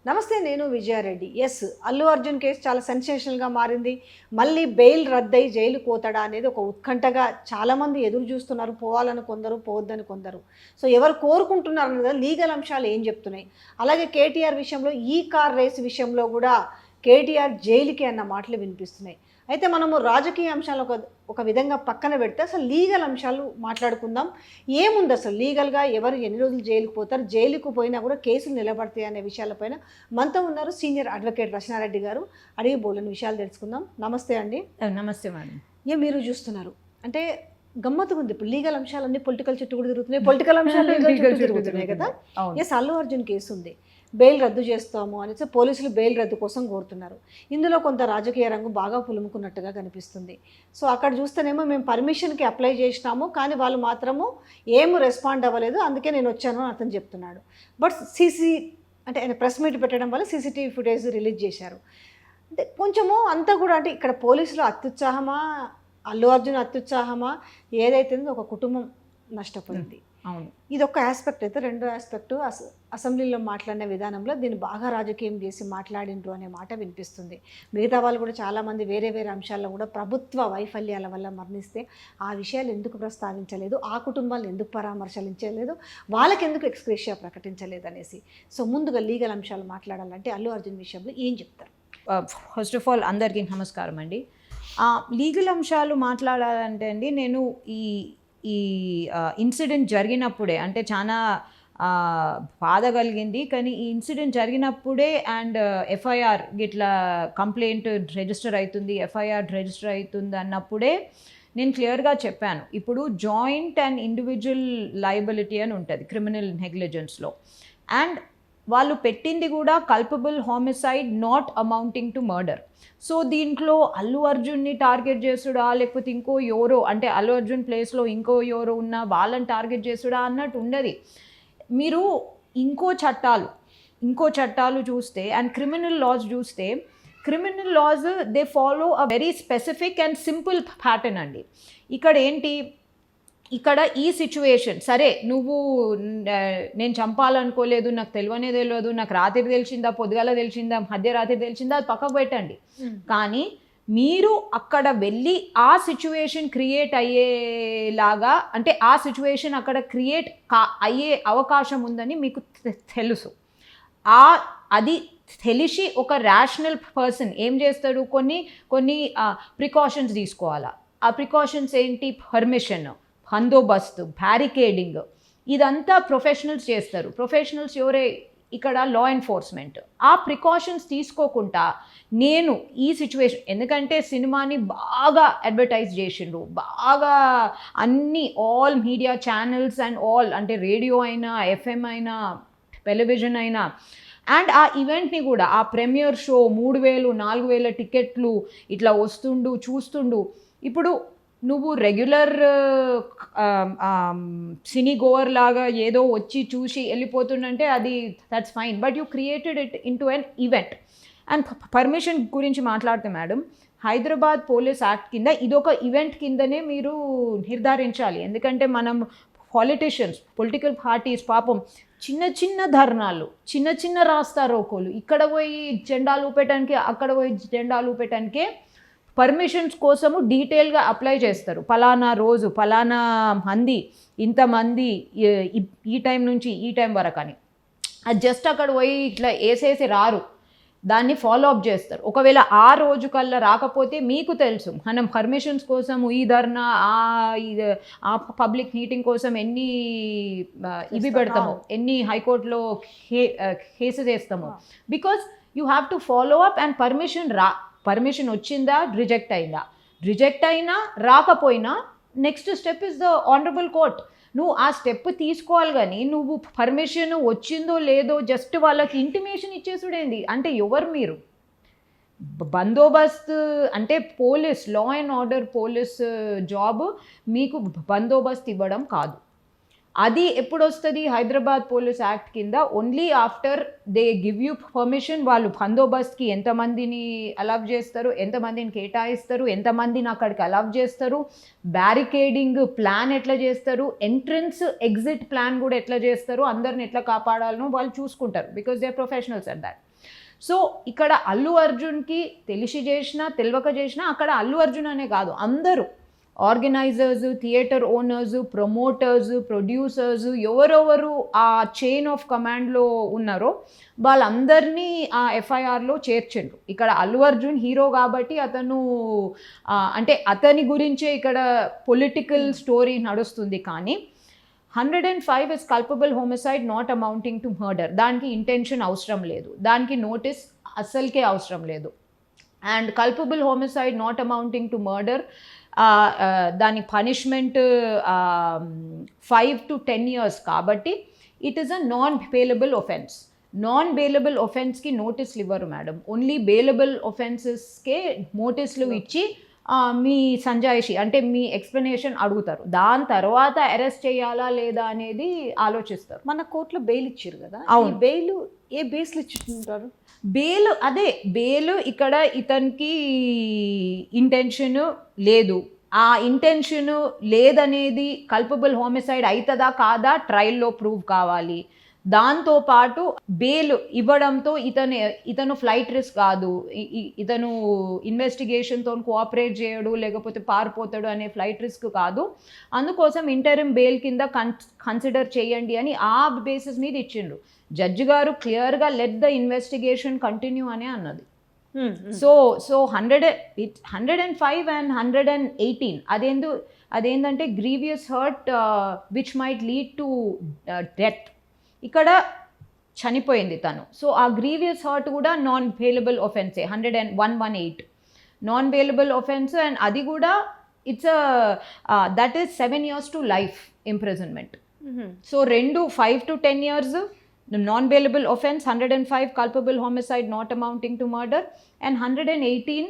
నమస్తే, నేను Vijaya Reddy. Yes, Allu Arjun case చాలా సెన్సేషనల్గా మారింది. మళ్ళీ బెయిల్ రద్దయి జైలుకు పోతాడా అనేది ఒక ఉత్కంఠగా చాలామంది ఎదురు చూస్తున్నారు. పోవాలని కొందరు, పోవద్దని కొందరు. సో ఎవరు కోరుకుంటున్నారు కదా, లీగల్ అంశాలు ఏం చెప్తున్నాయి. అలాగే కేటీఆర్ విషయంలో, ఈ కార్ రేస్ విషయంలో కూడా కేటీఆర్ జైలుకి అన్న మాటలు వినిపిస్తున్నాయి. అయితే మనము రాజకీయ అంశాలు ఒక విధంగా పక్కన పెడితే అసలు లీగల్ అంశాలు మాట్లాడుకుందాం. ఏముంది అసలు లీగల్గా, ఎవరు ఎన్ని రోజులు జైలుకు పోతారు, జైలుకు పోయినా కూడా కేసులు నిలబడతాయి అనే విషయాలపైన మనతో ఉన్నారు సీనియర్ అడ్వకేట్ రచనారెడ్డి గారు. అడిగి బోలని విషయాలు తెలుసుకుందాం. నమస్తే అండి. నమస్తే మేడం. మీరు చూస్తున్నారు అంటే గమ్మత్తుగా ఉంది. ఇప్పుడు లీగల్ అంశాలన్నీ పొలిటికల్ చుట్టూ కూడా తిరుగుతున్నాయి, పొలిటికల్ అంశాలు లీగల్ చుట్టూ తిరుగుతున్నాయి కదా. ఎస్, అల్లు అర్జున్ కేసు ఉంది, బెయిల్ రద్దు చేస్తాము అనేసి పోలీసులు బెయిల్ రద్దు కోసం కోరుతున్నారు. ఇందులో కొంత రాజకీయ రంగు బాగా పులుముకున్నట్టుగా కనిపిస్తుంది. సో అక్కడ చూస్తేనేమో మేము పర్మిషన్కి అప్లై చేసినాము, కానీ వాళ్ళు మాత్రము ఏమి రెస్పాండ్ అవ్వలేదు, అందుకే నేను వచ్చాను అని అతను చెప్తున్నాడు. బట్ అంటే ఆయన ప్రెస్ మీట్ పెట్టడం వల్ల సీసీటీవీ ఫుటేజ్ రిలీజ్ చేశారు. అంటే కొంచెము అంతా కూడా అంటే ఇక్కడ పోలీసులు అత్యుత్సాహమా, అల్లు అర్జున్ అత్యుత్సాహమా, ఏదైతే ఒక కుటుంబం నష్టపోయింది. అవును, ఇది ఒక ఆస్పెక్ట్. అయితే రెండో ఆస్పెక్ట్, అసెంబ్లీలో మాట్లాడిన విధానంలో దీన్ని బాగా రాజకీయం చేసి మాట్లాడిండ్రు అనే మాట వినిపిస్తుంది. మిగతా వాళ్ళు కూడా చాలామంది వేరే వేరే అంశాల్లో కూడా ప్రభుత్వ వైఫల్యాల వల్ల మరణిస్తే ఆ విషయాలు ఎందుకు ప్రస్తావించలేదు, ఆ కుటుంబాలను ఎందుకు పరామర్శించలేదు, వాళ్ళకి ఎందుకు ఎక్స్గ్రేషియా ప్రకటించలేదు అనేసి. సో ముందుగా లీగల్ అంశాలు మాట్లాడాలంటే అల్లు అర్జున్ విషయంలో ఏం చెప్తారు? ఫస్ట్ ఆఫ్ ఆల్ అందరికీ నమస్కారం అండి. లీగల్ అంశాలు మాట్లాడాలంటే అండి, నేను ఈ ఇన్సిడెంట్ జరిగినప్పుడే అంటే చాలా బాధ కలిగింది. కానీ ఈ ఇన్సిడెంట్ జరిగినప్పుడే అండ్ ఎఫ్ఐఆర్ ఇట్లా కంప్లైంట్ రిజిస్టర్ అవుతుంది, ఎఫ్ఐఆర్ రిజిస్టర్ అవుతుంది అన్నప్పుడే నేను క్లియర్గా చెప్పాను, ఇప్పుడు జాయింట్ అండ్ ఇండివిజువల్ లయబిలిటీ అని ఉంటుంది క్రిమినల్ నెగ్లిజెన్స్లో. అండ్ వాళ్ళు పెట్టింది కూడా culpable homicide not amounting to murder. So దీంట్లో అల్లు అర్జున్ని టార్గెట్ చేసుడా, లేకపోతే ఇంకో ఎవరో అంటే అల్లు అర్జున్ ప్లేస్లో ఇంకో ఎవరో ఉన్న వాళ్ళని టార్గెట్ చేసుడా అన్నట్టు ఉండదు. మీరు ఇంకో చట్టాలు చూస్తే అండ్ క్రిమినల్ లాస్ చూస్తే, criminal laws they follow a very specific and simple pattern అండి. ఇక్కడ ఏంటి, ఇక్కడ ఈ సిచ్యువేషన్ సరే, నువ్వు నేను చంపాలనుకోలేదు, నాకు తెలియదు, నాకు రాత్రి తెలిసిందా, పొద్దుగాల తెలిసిందా, మధ్యరాత్రి తెలిసిందా, అది పక్కకు పెట్టండి. కానీ మీరు అక్కడ వెళ్ళి ఆ సిచ్యువేషన్ క్రియేట్ అయ్యేలాగా అంటే ఆ సిచ్యువేషన్ అక్కడ క్రియేట్ అయ్యే అవకాశం ఉందని మీకు తెలుసు. అది తెలిసి ఒక రేషనల్ పర్సన్ ఏం చేస్తాడు, కొన్ని ప్రికాషన్స్ తీసుకోవాలా. ఆ ప్రికాషన్స్ ఏంటి, పర్మిషన్, బందోబస్తు, బ్యారికేడింగ్, ఇదంతా ప్రొఫెషనల్స్ చేస్తారు. ప్రొఫెషనల్స్ ఎవరే, ఇక్కడ లా ఎన్ఫోర్స్మెంట్. ఆ ప్రికాషన్స్ తీసుకోకుండా నేను ఈ సిచ్యువేషన్, ఎందుకంటే సినిమాని బాగా అడ్వర్టైజ్ చేసిండ్రు, బాగా అన్ని all media channels and all అంటే రేడియో అయినా, ఎఫ్ఎం అయినా, టెలివిజన్ అయినా, అండ్ ఆ ఈవెంట్ని కూడా ఆ ప్రీమియర్ షో 3,000-4,000 టికెట్లు ఇట్లా వస్తుండు చూస్తుండు. ఇప్పుడు నువ్వు రెగ్యులర్ సినీ గోవర్ లాగా ఏదో వచ్చి చూసి వెళ్ళిపోతుందంటే అది that's fine, but you created it into an event. And permission గురించి మాట్లాడితే మేడం, హైదరాబాద్ పోలీస్ యాక్ట్ కింద ఇదొక ఈవెంట్ కిందనే మీరు నిర్ధారించాలి. ఎందుకంటే మనం పాలిటిషియన్స్, పొలిటికల్ పార్టీస్ పాపం చిన్న ధర్నాలు, చిన్న రాస్తారోకోలు, ఇక్కడ పోయి జెండాలు ఊపేయటానికి, అక్కడ పోయి జెండాలు ఊపేయటానికే పర్మిషన్స్ కోసము డీటెయిల్గా అప్లై చేస్తారు. ఫలానా రోజు ఫలానా మంది, ఇంతమంది ఈ టైం నుంచి ఈ టైం వరకు అని. అది జస్ట్ అక్కడ పోయి ఇట్లా వేసేసి రారు, దాన్ని ఫాలో అప్ చేస్తారు. ఒకవేళ ఆ రోజు కల్లా రాకపోతే మీకు తెలుసు మనం పర్మిషన్స్ కోసము ఈ ధర్నా, ఆ పబ్లిక్ మీటింగ్ కోసం ఎన్ని ఇవి పెడతామో, ఎన్ని హైకోర్టులో కేసెస్ వేస్తామో. Because you have to follow up. And permission వచ్చిందా, రిజెక్ట్ అయినా రాకపోయినా next step is the honourable court. నువ్వు ఆ స్టెప్ తీసుకోవాలి. కానీ నువ్వు పర్మిషన్ వచ్చిందో లేదో జస్ట్ వాళ్ళకి ఇంటిమేషన్ ఇచ్చేసుడేంది అంటే ఎవరు మీరు? బందోబస్తు అంటే police, law and order police job మీకు బందోబస్తు ఇవ్వడం కాదు. అది ఎప్పుడు వస్తుంది, హైదరాబాద్ పోలీస్ యాక్ట్ కింద only after they give you permission. వాళ్ళు బందోబస్తుకి ఎంతమందిని అలౌవ్ చేస్తారు, ఎంతమందిని కేటాయిస్తారు, ఎంతమందిని అక్కడికి అలౌవ్ చేస్తారు, బ్యారికేడింగ్ ప్లాన్ ఎట్లా చేస్తారు, ఎంట్రన్స్ ఎగ్జిట్ ప్లాన్ కూడా ఎట్లా చేస్తారు, అందరిని ఎట్లా కాపాడాలనో వాళ్ళు చూసుకుంటారు. Because they are professionals at that. So ఇక్కడ అల్లు అర్జున్కి తెలిసి చేసినా తెలియక చేసినా అక్కడ అల్లు అర్జున్ అనే కాదు, అందరూ organisers, theatre owners, promoters, producers, ఎవరెవరు ఆ చైన్ ఆఫ్ కమాండ్లో ఉన్నారో వాళ్ళందరినీ ఆ ఎఫ్ఐఆర్లో చేర్చిండ్రు. ఇక్కడ అల్లు అర్జున్ హీరో కాబట్టి అతను అంటే అతని గురించే ఇక్కడ పొలిటికల్ స్టోరీ నడుస్తుంది. కానీ 105 is culpable homicide not amounting to murder. దానికి ఇంటెన్షన్ అవసరం లేదు, దానికి నోటీస్ అస్సలకే అవసరం లేదు. And culpable homicide not amounting to murder దాని పనిష్మెంట్ 5 to 10 years కాబట్టి it is a non bailable offence. Non bailable ఒఫెన్స్కి నోటీసులు ఇవ్వరు మేడం, ఓన్లీ బెయిలబుల్ ఒఫెన్సెస్కే నోటీసులు ఇచ్చి మీ సంజాయిషి అంటే మీ ఎక్స్ప్లెనేషన్ అడుగుతారు. దాని తర్వాత అరెస్ట్ చేయాలా లేదా అనేది ఆలోచిస్తారు. మన కోర్టులో బెయిల్ ఇచ్చారు కదా, అవును. బెయిల్ ఏ బేస్లో ఇచ్చుకుంటారు? బెయిల్ అదే బెయిల్ ఇక్కడ ఇతనికి ఇంటెన్షన్ లేదు, ఆ ఇంటెన్షన్ లేదనేది కల్పబుల్ హోమిసైడ్ అవుతుందా కాదా ట్రయల్లో ప్రూవ్ కావాలి. దాంతోపాటు బెయిల్ ఇవ్వడంతో ఇతను ఫ్లైట్ రిస్క్ కాదు, ఇతను ఇన్వెస్టిగేషన్తో కోఆపరేట్ చేయడు లేకపోతే పారిపోతాడు అనే ఫ్లైట్ రిస్క్ కాదు. అందుకోసం ఇంటరిమ్ బెయిల్ కింద కన్సిడర్ చేయండి అని ఆ బేసిస్ మీద ఇచ్చిండ్రు. జడ్జి గారు క్లియర్గా లెట్ ద ఇన్వెస్టిగేషన్ కంటిన్యూ అనే అన్నది. సో 105 and 118 అదేంటంటే grievous hurt which might lead to death. ఇక్కడ చనిపోయింది తను. సో ఆ గ్రీవియస్ హర్ట్ కూడా నాన్ బెయిలబుల్ ఒఫెన్సే. 118 నాన్ బెయిలబుల్ ఒఫెన్స్ అండ్ అది కూడా it's that is 7 years to life imprisonment. So 5 to 10 years non bailable offence, 105 culpable homicide not amounting to murder and 118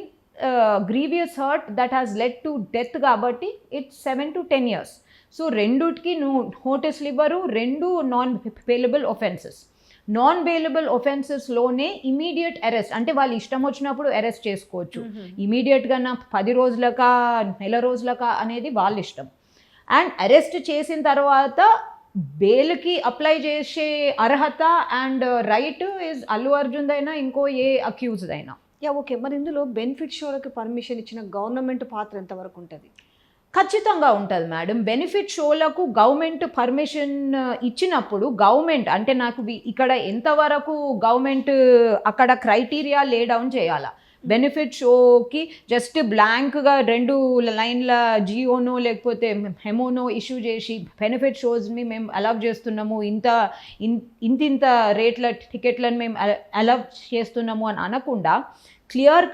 grievous hurt that has led to death కాబట్టి it's 7 to 10 years. So రెండుకి నోటీసులు ఇవ్వరు, రెండు non bailable offences. Non bailable ఒఫెన్సెస్లోనే immediate arrest అంటే వాళ్ళు ఇష్టం వచ్చినప్పుడు అరెస్ట్ చేసుకోవచ్చు. ఇమీడియట్గా 10 రోజులకా 1 రోజులకా అనేది వాళ్ళ ఇష్టం. అండ్ అరెస్ట్ చేసిన తర్వాత బెయిల్కి అప్లై చేసే అర్హత and right is Allu Arjun అయినా ఇంకో ఏ అక్యూజ్డ్ అయినా. ఓకే, మరి ఇందులో బెనిఫిట్ షోలకి పర్మిషన్ ఇచ్చిన గవర్నమెంట్ పాత్ర ఎంతవరకు ఉంటుంది? ఖచ్చితంగా ఉంటుంది మేడం. బెనిఫిట్ షోలకు గవర్నమెంట్ పర్మిషన్ ఇచ్చినప్పుడు గవర్నమెంట్ అంటే నాకు ఇక్కడ ఎంతవరకు గవర్నమెంట్ అక్కడ క్రైటీరియా లే డౌన్ చేయాలా. బెనిఫిట్ షోకి జస్ట్ బ్లాంక్గా 2 లైన్ల జియోనో లేకపోతే హెమోనో ఇష్యూ చేసి బెనిఫిట్ షోస్ని మేము అలౌ చేస్తున్నాము, ఇంత రేట్ల టికెట్లను మేము అలౌ చేస్తున్నాము అని అనకుండా క్లియర్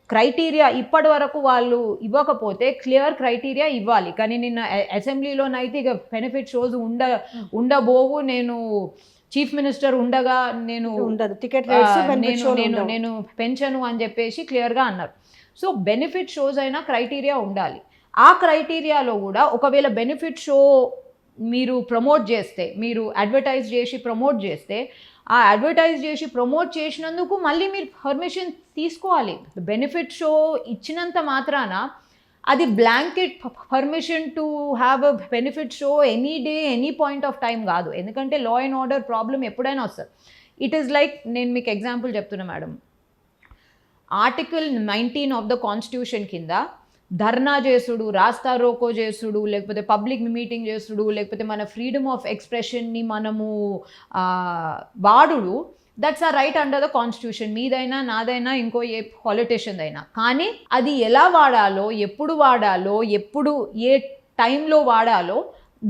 క్రైటీరియా ఇప్పటి వరకు వాళ్ళు ఇవ్వకపోతే క్లియర్ క్రైటీరియా ఇవ్వాలి. కానీ నిన్న అసెంబ్లీలోనైతే ఇక బెనిఫిట్ షోస్ ఉండబోవు, నేను చీఫ్ మినిస్టర్ ఉండగా నేను పెంచను అని చెప్పేసి క్లియర్గా అన్నారు. సో బెనిఫిట్ షోస్ అయినా క్రైటీరియా ఉండాలి. ఆ క్రైటీరియాలో కూడా ఒకవేళ బెనిఫిట్ షో మీరు ప్రమోట్ చేస్తే, మీరు అడ్వర్టైజ్ చేసి ప్రమోట్ చేస్తే, ఆ అడ్వర్టైజ్ చేసి ప్రమోట్ చేసినందుకు మళ్ళీ మీరు పర్మిషన్ తీసుకోవాలి. బెనిఫిట్ షో ఇచ్చినంత మాత్రాన అది blanket permission to have a benefit show any day any point of time కాదు. ఎందుకంటే లా అండ్ ఆర్డర్ ప్రాబ్లం ఎప్పుడైనా వస్తుంది. ఇట్ ఈస్ లైక్ నేను మీకు ఎగ్జాంపుల్ చెప్తున్నా madam. Article 19 of the constitution కింద ధర్నా చేసుడు, రాస్తా రోకో చేసుడు, లేకపోతే పబ్లిక్ మీటింగ్ చేసుడు, లేకపోతే మన ఫ్రీడమ్ ఆఫ్ ఎక్స్ప్రెషన్ని మనము వాడుడు, దట్స్ ఆ రైట్ అండర్ ద కాన్స్టిట్యూషన్. మీదైనా నాదైనా ఇంకో ఏ పాలిటిషియన్ అయినా. కానీ అది ఎలా వాడాలో, ఎప్పుడు ఏ టైంలో వాడాలో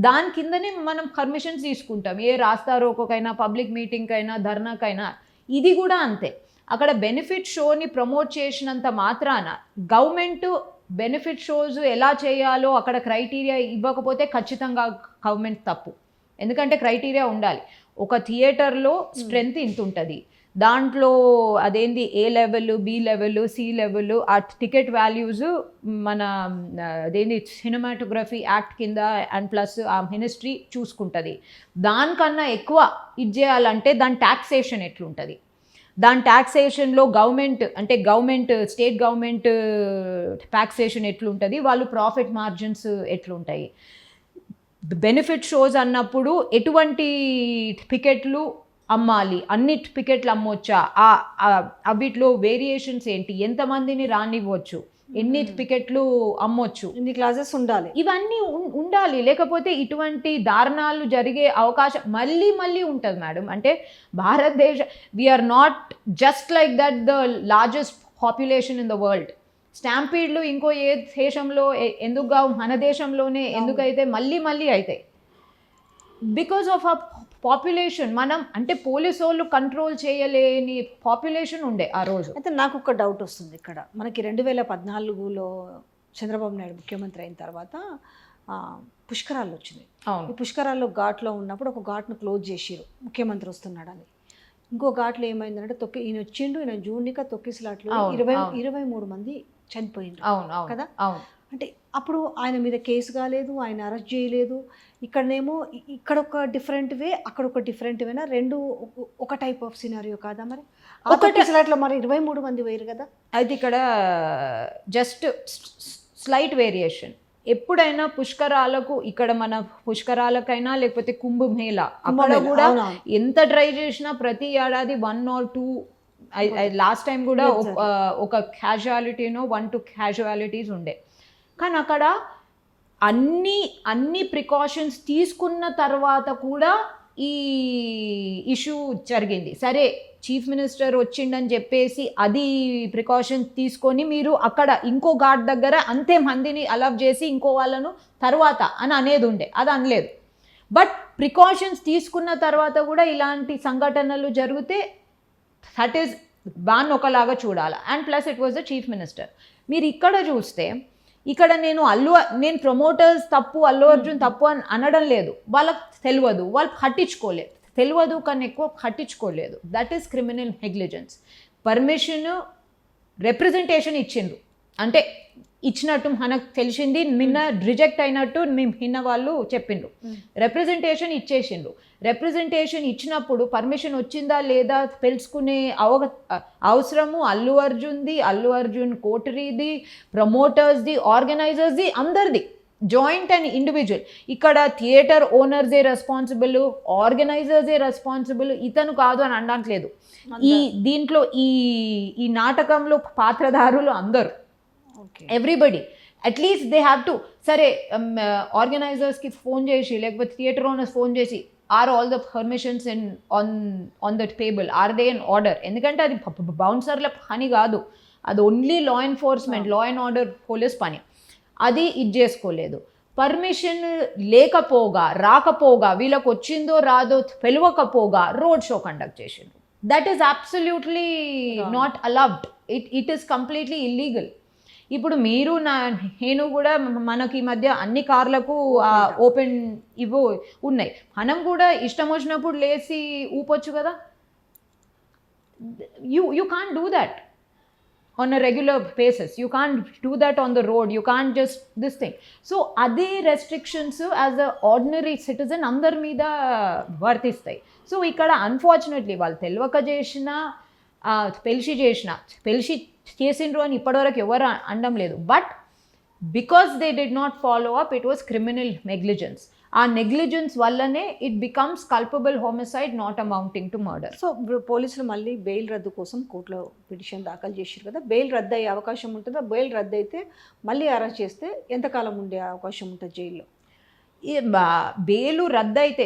దాని కిందనే మనం పర్మిషన్స్ తీసుకుంటాం. ఏ రాస్తా రోకోకైనా, పబ్లిక్ మీటింగ్కైనా, ధర్నాకైనా. ఇది కూడా అంతే. అక్కడ బెనిఫిట్ షోని ప్రమోట్ చేసినంత మాత్రాన గవర్నమెంట్ బెనిఫిట్ షోస్ ఎలా చేయాలో అక్కడ క్రైటీరియా ఇవ్వకపోతే ఖచ్చితంగా గవర్నమెంట్ తప్పు. ఎందుకంటే క్రైటీరియా ఉండాలి. ఒక థియేటర్లో స్ట్రెంత్ ఇంత ఉంటుంది, దాంట్లో అదేంది A level, B level, C level, ఆ టికెట్ వాల్యూస్ మన అదేంది సినిమాటోగ్రఫీ యాక్ట్ కింద అండ్ ప్లస్ ఆ మినిస్ట్రీ చూసుకుంటుంది. దానికన్నా ఎక్కువ ఇది చేయాలంటే దాని ట్యాక్సేషన్ ఎట్లుంటుంది, దాని ట్యాక్సేషన్లో గవర్నమెంట్ స్టేట్ గవర్నమెంట్ ట్యాక్సేషన్ ఎట్లుంటుంది, వాళ్ళు ప్రాఫిట్ మార్జిన్స్ ఎట్లుంటాయి. బెనిఫిట్ షోస్ అన్నప్పుడు ఎటువంటి టికెట్లు అమ్మాలి, అన్ని టికెట్లు అమ్మొచ్చా, వీటిలో వేరియేషన్స్ ఏంటి, ఎంతమందిని రానివ్వచ్చు, ఎన్ని టికెట్లు అమ్మొచ్చు, ఎన్ని క్లాసెస్ ఉండాలి, ఇవన్నీ ఉండాలి. లేకపోతే ఇటువంటి దారుణాలు జరిగే అవకాశం మళ్ళీ మళ్ళీ ఉంటుంది మేడం. అంటే భారతదేశ we're not just like that the largest population in the world. స్టాంపీడ్లు ఇంకో ఏ దేశంలో ఎందుకు కావు, మన దేశంలోనే ఎందుకైతే మళ్ళీ మళ్ళీ అవుతాయి? బికాస్ ఆఫ్ ఆ పాపులేషన్. మనం అంటే పోలీసు వాళ్ళు కంట్రోల్ చేయలేని పాపులేషన్ ఉండే ఆ రోజు. అయితే నాకు ఒక డౌట్ వస్తుంది ఇక్కడ. మనకి 2014లో చంద్రబాబు నాయుడు ముఖ్యమంత్రి అయిన తర్వాత పుష్కరాలు వచ్చినాయి. అవును. ఈ పుష్కరాల్లో ఘాట్లో ఉన్నప్పుడు ఒక ఘాట్ను క్లోజ్ చేసిరు ముఖ్యమంత్రి వస్తున్నాడని. ఇంకో ఘాట్లో ఏమైందంటే ఈయన వచ్చిండు, ఈయన జూనిక తొక్కిసలాట్లు 23 మంది చనిపోయింది. అవును కదా. అవును. అంటే అప్పుడు ఆయన మీద కేసు కాలేదు, ఆయన అరెస్ట్ చేయలేదు. ఇక్కడనేమో ఇక్కడ ఒక డిఫరెంట్ వే, అక్కడ ఒక డిఫరెంట్ వేనా, రెండు ఒక టైప్ ఆఫ్ సినారియో కాదా? మరి ఒకటిలో మరి 23 మంది వేరు కదా. అయితే ఇక్కడ జస్ట్ స్లైట్ వేరియేషన్. ఎప్పుడైనా పుష్కరాలకు, ఇక్కడ మన పుష్కరాలకైనా లేకపోతే కుంభమేళా అక్కడ కూడా ఎంత ట్రై చేసినా ప్రతి ఏడాది 1 or 2, లాస్ట్ టైం కూడా ఒక క్యాజువాలిటీనో 1-2 క్యాజువాలిటీస్ ఉండే. కానీ అక్కడ అన్ని ప్రికాషన్స్ తీసుకున్న తర్వాత కూడా ఈ ఇష్యూ జరిగింది. సరే, చీఫ్ మినిస్టర్ వచ్చిండని చెప్పేసి అది ప్రికాషన్స్ తీసుకొని మీరు అక్కడ ఇంకో ఘాట్ దగ్గర అంతే మందిని అలవ్ చేసి ఇంకో వాళ్ళను తర్వాత అని అనేది ఉండే, అది అనలేదు. బట్ ప్రికాషన్స్ తీసుకున్న తర్వాత కూడా ఇలాంటి సంఘటనలు జరిగితే దట్ ఈస్ బాన్ ఒకలాగా చూడాలి. And plus it was the chief minister. మీరు ఇక్కడ చూస్తే, ఇక్కడ నేను ప్రమోటర్స్ తప్పు, అల్లు అర్జున్ తప్పు అని అనడం లేదు. వాళ్ళకి తెలియదు, వాళ్ళు పట్టించుకోలేదు. తెలియదు కానీ ఎక్కువ పట్టించుకోలేదు. That is criminal negligence. Permission, representation ఇచ్చిండ్రు అంటే ఇచ్చినట్టు మనకు తెలిసింది, నిన్న రిజెక్ట్ అయినట్టు నిన్న వాళ్ళు చెప్పిండ్రు. రిప్రజెంటేషన్ ఇచ్చేసిండ్రు. రిప్రజెంటేషన్ ఇచ్చినప్పుడు పర్మిషన్ వచ్చిందా లేదా తెలుసుకునే అవసరము అల్లు అర్జున్ది, అల్లు అర్జున్ కోటరీది, ప్రమోటర్స్ది, ఆర్గనైజర్స్ది, అందరిది, జాయింట్ అండ్ ఇండివిజువల్. ఇక్కడ థియేటర్ ఓనర్సే రెస్పాన్సిబుల్, ఆర్గనైజర్సే రెస్పాన్సిబుల్, ఇతను కాదు అని అనట్లేదు. దీంట్లో ఈ నాటకంలో పాత్రధారులు అందరూ, everybody. At least they have to, సరే ఆర్గనైజర్స్కి ఫోన్ చేసి లేకపోతే థియేటర్ ఓనర్స్ ఫోన్ చేసి, are all the permissions on that table, are they in order? ఎందుకంటే అది బౌన్సర్ల పని కాదు, అది only law enforcement, law and order police పని. అది ఇది చేసుకోలేదు. పర్మిషన్ రాకపోగా, వీళ్ళకి వచ్చిందో రాదో తెలియకపోగా రోడ్ షో కండక్ట్ చేసిండ్రు. That is absolutely not allowed. It is completely illegal. ఇప్పుడు మీరు నేను కూడా మనకి ఈ మధ్య అన్ని కార్లకు ఓపెన్ ఇవో ఉన్నాయి. మనం కూడా ఇష్టం వచ్చినప్పుడు లేచి ఊపొచ్చు కదా. You can't do that on a regular basis. You can't do that on the road. You can't just this thing. So ade restrictions as a ordinary citizen అందరి మీద వర్తిస్తాయి. సో ఇక్కడ అన్ఫార్చునేట్లీ వాళ్ళు తెలియక చేసినా పెళ్లి చేసిండ్రు అని ఇప్పటివరకు ఎవరు అనడం లేదు. But because they did not follow up, it was criminal negligence. ఆ నెగ్లిజెన్స్ వల్లనే it becomes culpable homicide, not amounting to murder. So పోలీసులు మళ్ళీ బెయిల్ రద్దు కోసం కోర్టులో పిటిషన్ దాఖలు చేశారు కదా. బెయిల్ రద్దు అయ్యే అవకాశం ఉంటుందా? బెయిల్ రద్దు అయితే మళ్ళీ అరెస్ట్ చేస్తే ఎంతకాలం ఉండే అవకాశం ఉంటుంది జైల్లో? బెయిల్ రద్దు అయితే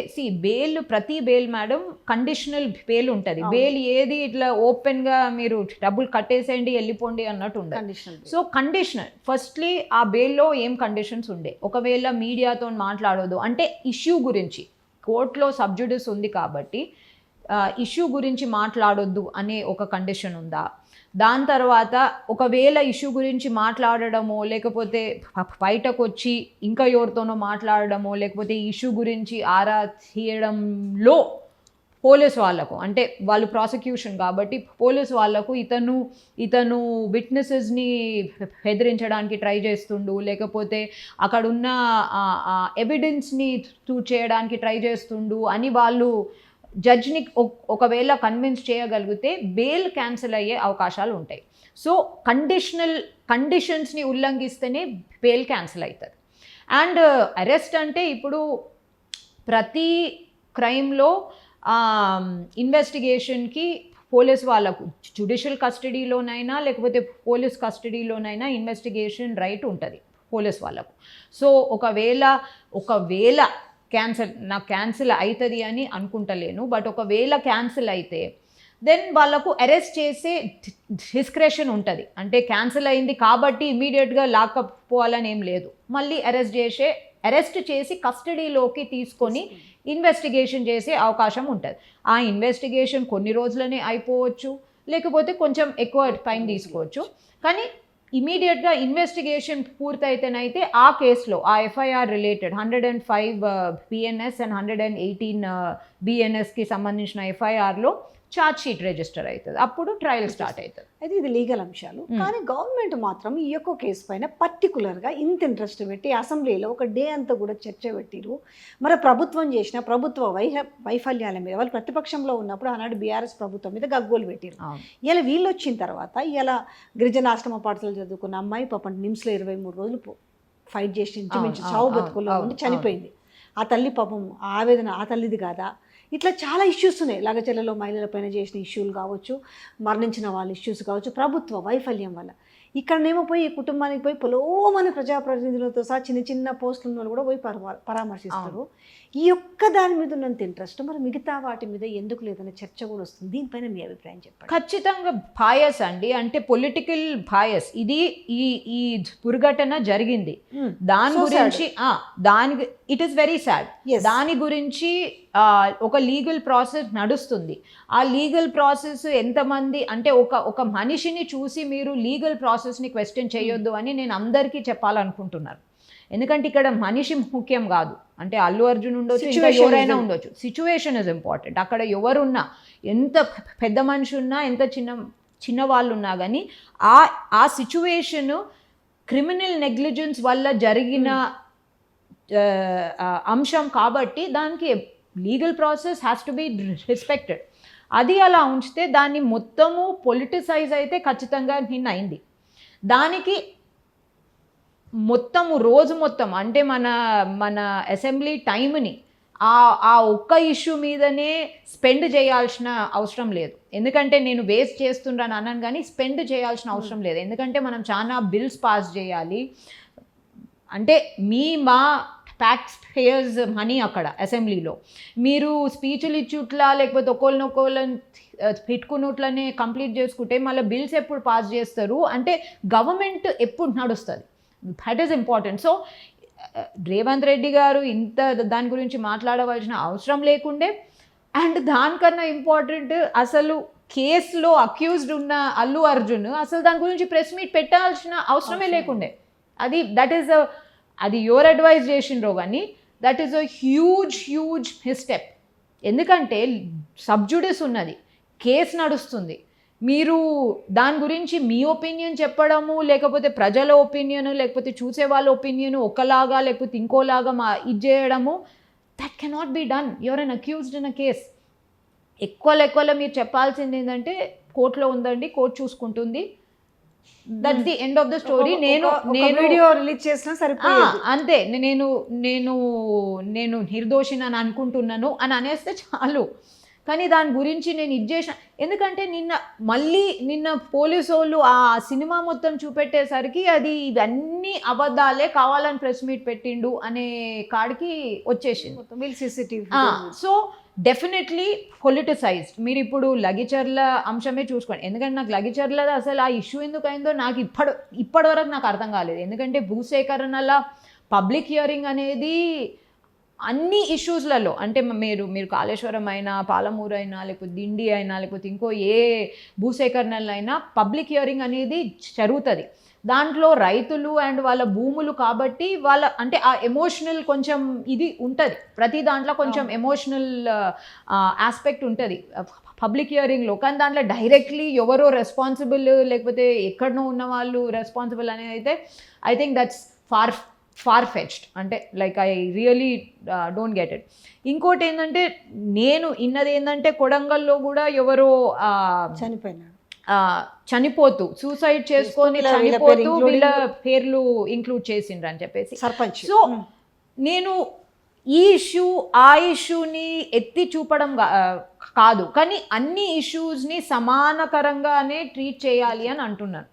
ప్రతి బెయిల్ మేడం కండిషనల్ బెయిల్ ఉంటుంది. బెయిల్ ఏది ఇట్లా ఓపెన్గా మీరు డబ్బులు కట్టేసేయండి వెళ్ళిపోండి అన్నట్టు ఉండదు. So conditional. ఫస్ట్లీ ఆ బెయిల్లో ఏం కండిషన్స్ ఉండే, ఒకవేళ మీడియాతో మాట్లాడొద్దు అంటే ఇష్యూ గురించి, కోర్టులో సబ్జుడిస్ ఉంది కాబట్టి ఇష్యూ గురించి మాట్లాడొద్దు అనే ఒక కండిషన్ ఉందా? దాని తర్వాత ఒకవేళ ఇష్యూ గురించి మాట్లాడడమో లేకపోతే బయటకు వచ్చి ఇంకా ఎవరితోనో మాట్లాడడమో లేకపోతే ఇష్యూ గురించి ఆరా తీయడంలో పోలీస్ వాళ్ళకు, అంటే వాళ్ళు ప్రాసిక్యూషన్ కాబట్టి పోలీస్ వాళ్ళకు ఇతను విట్నెసెస్ని హెదిరించడానికి ట్రై చేస్తుండు, లేకపోతే అక్కడున్న ఎవిడెన్స్ని చేయడానికి ట్రై చేస్తుండు అని వాళ్ళు జడ్జ్ని ఒకవేళ కన్విన్స్ చేయగలిగితే బెయిల్ క్యాన్సిల్ అయ్యే అవకాశాలు ఉంటాయి. సో కండిషన్స్ని ఉల్లంఘిస్తేనే బెయిల్ క్యాన్సిల్ అవుతుంది. అండ్ అరెస్ట్ అంటే ఇప్పుడు ప్రతి క్రైమ్లో ఇన్వెస్టిగేషన్కి పోలీస్ వాళ్ళకు జ్యుడిషియల్ కస్టడీలోనైనా లేకపోతే పోలీస్ కస్టడీలోనైనా ఇన్వెస్టిగేషన్ రైట్ ఉంటుంది పోలీస్ వాళ్ళకు. సో ఒకవేళ క్యాన్సిల్ అవుతుంది అని అనుకుంటలేను, బట్ ఒకవేళ క్యాన్సిల్ అయితే దెన్ వాళ్ళకు అరెస్ట్ చేసే డిస్క్రెషన్ ఉంటుంది. అంటే క్యాన్సిల్ అయింది కాబట్టి ఇమీడియట్గా లాక్కపోవాలని ఏం లేదు, మళ్ళీ అరెస్ట్ చేసి కస్టడీలోకి తీసుకొని ఇన్వెస్టిగేషన్ చేసే అవకాశం ఉంటుంది. ఆ ఇన్వెస్టిగేషన్ కొన్ని రోజులనే అయిపోవచ్చు, లేకపోతే కొంచెం ఎక్కువ టైం తీసుకోవచ్చు. కానీ ఇమీడియట్గా ఇన్వెస్టిగేషన్ పూర్తయితేనైతే ఆ కేసులో ఆ ఎఫ్ఐఆర్ రిలేటెడ్ 105 BNS అండ్ 118 BNSకి సంబంధించిన ఎఫ్ఐఆర్లో ఛార్జ్ షీట్ రిజిస్టర్ అవుతుంది, అప్పుడు ట్రయల్ స్టార్ట్ అవుతుంది. అయితే ఇది లీగల్ అంశాలు. కానీ గవర్నమెంట్ మాత్రం ఈ యొక్క కేసు పైన పర్టికులర్గా ఇంత ఇంట్రెస్ట్ పెట్టి అసెంబ్లీలో ఒక డే అంతా కూడా చర్చ పెట్టిరు. మరి ప్రభుత్వం చేసిన ప్రభుత్వ వైఫల్యాల మీద వాళ్ళు ప్రతిపక్షంలో ఉన్నప్పుడు ఆనాడు బీఆర్ఎస్ ప్రభుత్వం మీద గగ్గోలు పెట్టిరు. ఇలా వీళ్ళు వచ్చిన తర్వాత ఇలా గిరిజన ఆశ్రమ పాఠశాల చదువుకున్న అమ్మాయి పాపం నిమ్స్లో 23 రోజులు ఫైట్ చేసి ఇంచుమించు చావు బతుకుల్లో ఉండి చనిపోయింది. ఆ తల్లి పాపం ఆవేదన ఆ తల్లిది కాదా? ఇట్లా చాలా ఇష్యూస్ ఉన్నాయి. లగచర్లలో మహిళలపైన చేసిన ఇష్యూలు కావచ్చు, మరణించిన వాళ్ళ ఇష్యూస్ కావచ్చు, ప్రభుత్వ వైఫల్యం వల్ల. ఇక్కడనేమో పోయి ఈ కుటుంబానికి పోయి పొలోమని ప్రజాప్రతినిధులతో సహా చిన్న చిన్న పోస్టుల వాళ్ళు కూడా పోయి పరామర్శిస్తారు. ఈ ఒక్క దాని మీద ఉన్నంత ఇంట్రెస్ట్ మరి మిగతా వాటి మీద ఎందుకు లేదనే చర్చ కూడా వస్తుంది. దీనిపైన మీ అభిప్రాయం చెప్పండి. ఖచ్చితంగా బాయస్ అండి, అంటే పొలిటికల్ బాయస్. ఇది ఈ దుర్ఘటన జరిగింది, దాని గురించి ఇట్ ఈస్ వెరీ సాడ్. దాని గురించి ఒక లీగల్ ప్రాసెస్ నడుస్తుంది. ఆ లీగల్ ప్రాసెస్ ఎంతమంది అంటే ఒక మనిషిని చూసి మీరు లీగల్ ప్రాసెస్ని క్వశ్చన్ చేయొద్దు అని నేను అందరికీ చెప్పాలనుకుంటున్నాను. ఎందుకంటే ఇక్కడ మనిషి ముఖ్యం కాదు. అంటే అల్లు అర్జున్ ఉండొచ్చు, ఇంకా ఎవరైనా ఉండొచ్చు, సిచ్యువేషన్ ఇస్ ఇంపార్టెంట్. అక్కడ ఎవరున్నా, ఎంత పెద్ద మనిషి ఉన్నా, ఎంత చిన్న వాళ్ళు ఉన్నా కానీ ఆ సిచ్యువేషన్ క్రిమినల్ నెగ్లిజెన్స్ వల్ల జరిగిన అంశం కాబట్టి దానికి legal process has to be respected. అది అలా ఉంచితే దాన్ని మొత్తము పొలిటిసైజ్ అయితే ఖచ్చితంగా నిన్న అయింది. దానికి రోజు మొత్తం అంటే మన అసెంబ్లీ టైంని ఆ ఒక్క ఇష్యూ మీదనే స్పెండ్ చేయాల్సిన అవసరం లేదు. ఎందుకంటే నేను వేస్ట్ చేస్తుండ్రాను అన్నాను, కానీ స్పెండ్ చేయాల్సిన అవసరం లేదు. ఎందుకంటే మనం చాలా బిల్స్ పాస్ చేయాలి. అంటే మా ట్యాక్స్ పేయర్స్ మనీ అక్కడ అసెంబ్లీలో మీరు స్పీచ్లు ఇచ్చుట్లా లేకపోతే ఒకళ్ళని పెట్టుకున్నట్లనే కంప్లీట్ చేసుకుంటే మళ్ళీ బిల్స్ ఎప్పుడు పాస్ చేస్తారు అంటే గవర్నమెంట్ ఎప్పుడు నడుస్తుంది. That is important. So Revanth Reddy గారు ఇంత దాని గురించి మాట్లాడవలసిన అవసరం లేకుండే. అండ్ దానికన్నా ఇంపార్టెంట్, అసలు కేసులో అక్యూజ్డ్ ఉన్న అల్లు అర్జున్ అసలు దాని గురించి ప్రెస్ మీట్ పెట్టాల్సిన అవసరమే లేకుండే. అది యువర్ అడ్వైజ్ చేసిండ్రో కానీ దట్ ఈస్ అ హ్యూజ్ మిస్టెప్. ఎందుకంటే సబ్జుడిస్ ఉన్నది, కేసు నడుస్తుంది. మీరు దాని గురించి మీ ఒపీనియన్ చెప్పడము, లేకపోతే ప్రజల ఒపీనియన్, లేకపోతే చూసే వాళ్ళ ఒపీనియన్ ఒకలాగా లేకపోతే ఇంకోలాగా ఇది చేయడము, that cannot be done. Your an accused in a case. ఎక్కువ మీరు చెప్పాల్సింది ఏంటంటే కోర్టులో ఉందండి, కోర్టు చూసుకుంటుంది, that's the end of the story. నేను వీడియో రిలీజ్ చేసినా సరిపోయేది, అంతే. నేను నిర్దోషిని అని అనుకుంటున్నాను అని అనేస్తే చాలు. కానీ దాని గురించి నేను ఇది చేసిన, ఎందుకంటే నిన్న పోలీసు వాళ్ళు ఆ సినిమా మొత్తం చూపెట్టేసరికి అది ఇవన్నీ అబద్ధాలే, కావాలని ప్రెస్ మీట్ పెట్టిండు అనే కాడికి వచ్చేసింది CCTV. So definitely politicised. మీరు ఇప్పుడు లగిచర్ల అంశమే చూసుకోండి. ఎందుకంటే నాకు లగిచర్ల అసలు ఆ ఇష్యూ ఎందుకు అయిందో నాకు ఇప్పటి వరకు నాకు అర్థం కాలేదు. ఎందుకంటే భూసేకరణల పబ్లిక్ హియరింగ్ అనేది అన్ని ఇష్యూస్లలో, అంటే మీరు కాళేశ్వరం అయినా, పాలమూరు అయినా, లేకపోతే దిండి అయినా, లేకపోతే ఇంకో ఏ భూసేకరణలైనా పబ్లిక్ హియరింగ్ అనేది జరుగుతుంది. దాంట్లో రైతులు అండ్ వాళ్ళ భూములు కాబట్టి వాళ్ళ అంటే ఆ ఎమోషనల్ కొంచెం ఇది ఉంటుంది. ప్రతి దాంట్లో కొంచెం ఎమోషనల్ ఆస్పెక్ట్ ఉంటుంది పబ్లిక్ హియరింగ్లో. కానీ దాంట్లో డైరెక్ట్లీ ఎవరో రెస్పాన్సిబుల్ లేకపోతే ఎక్కడనో ఉన్న వాళ్ళు రెస్పాన్సిబుల్ అనేది అయితే I think that's far fetched. అంటే like I really don't get it. ఇంకోటి ఏంటంటే నేను ఇన్నది ఏంటంటే కొడంగల్లో కూడా ఎవరో చనిపోతూ సూసైడ్ చేసుకొని చనిపోతూ వీళ్ళ పేర్లు ఇంక్లూడ్ చేసిండ్రు అని చెప్పేసి సర్పంచ్. సో నేను ఈ ఇష్యూ ఆ ఇష్యూని ఎత్తి చూపడం కాదు, కానీ అన్ని ఇష్యూస్ని సమానకరంగానే ట్రీట్ చేయాలి అని అంటున్నాను.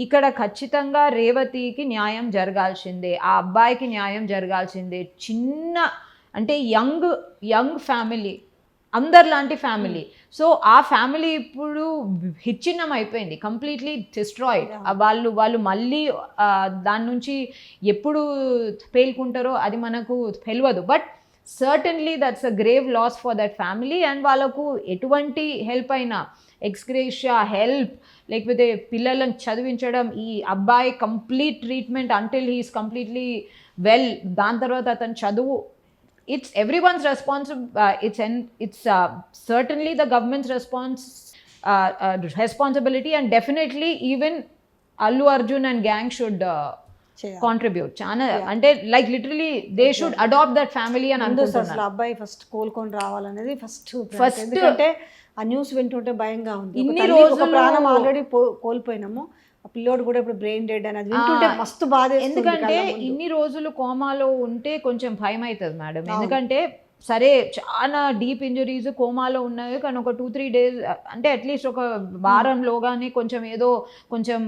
ఇక్కడ ఖచ్చితంగా రేవతికి న్యాయం జరగాల్సిందే, ఆ అబ్బాయికి న్యాయం జరగాల్సిందే. చిన్న అంటే యంగ్ ఫ్యామిలీ, అందరిలాంటి ఫ్యామిలీ. సో ఆ ఫ్యామిలీ ఇప్పుడు విచ్ఛిన్నం అయిపోయింది, కంప్లీట్లీ డిస్ట్రాయిడ్. వాళ్ళు మళ్ళీ దాని నుంచి ఎప్పుడు పేలుకుంటారో అది మనకు తెలియదు. But certainly that's a grave loss for that family. And వాళ్ళకు ఎటువంటి హెల్ప్ అయినా, ఎక్స్గ్రేషియా హెల్ప్, లేకపోతే పిల్లలను చదివించడం, ఈ అబ్బాయి complete treatment until he's completely well, దాని తర్వాత అతను చదువు, it's everyone's it's certainly the government's responsibility, and definitely even Allu Arjun and gang should contribute. Chana ante like literally they should adopt that family and andustunnadu. అసలు అబ్బాయి first కోలుకొని రావాలనేది first ఎందుకంటే ఆ news వింటుంటే భయంగా ఉంది. ఇన్ని రోజులు ప్రాణం ఆల్రెడీ కోల్పోయినాము, ఆ పిల్లోడు కూడా ఇప్పుడు బ్రెయిన్ డెడ్ అనేది వింటుంటే మస్తు బాధ. ఎందుకంటే ఇన్ని రోజులు కోమాలో ఉంటే కొంచెం భయం అవుతుంది మేడం. ఎందుకంటే సరే చాలా డీప్ ఇంజరీస్ కోమాలో ఉన్నాయి, కానీ ఒక 2-3 days అంటే అట్లీస్ట్ ఒక వారంలోగానే కొంచెం ఏదో కొంచెం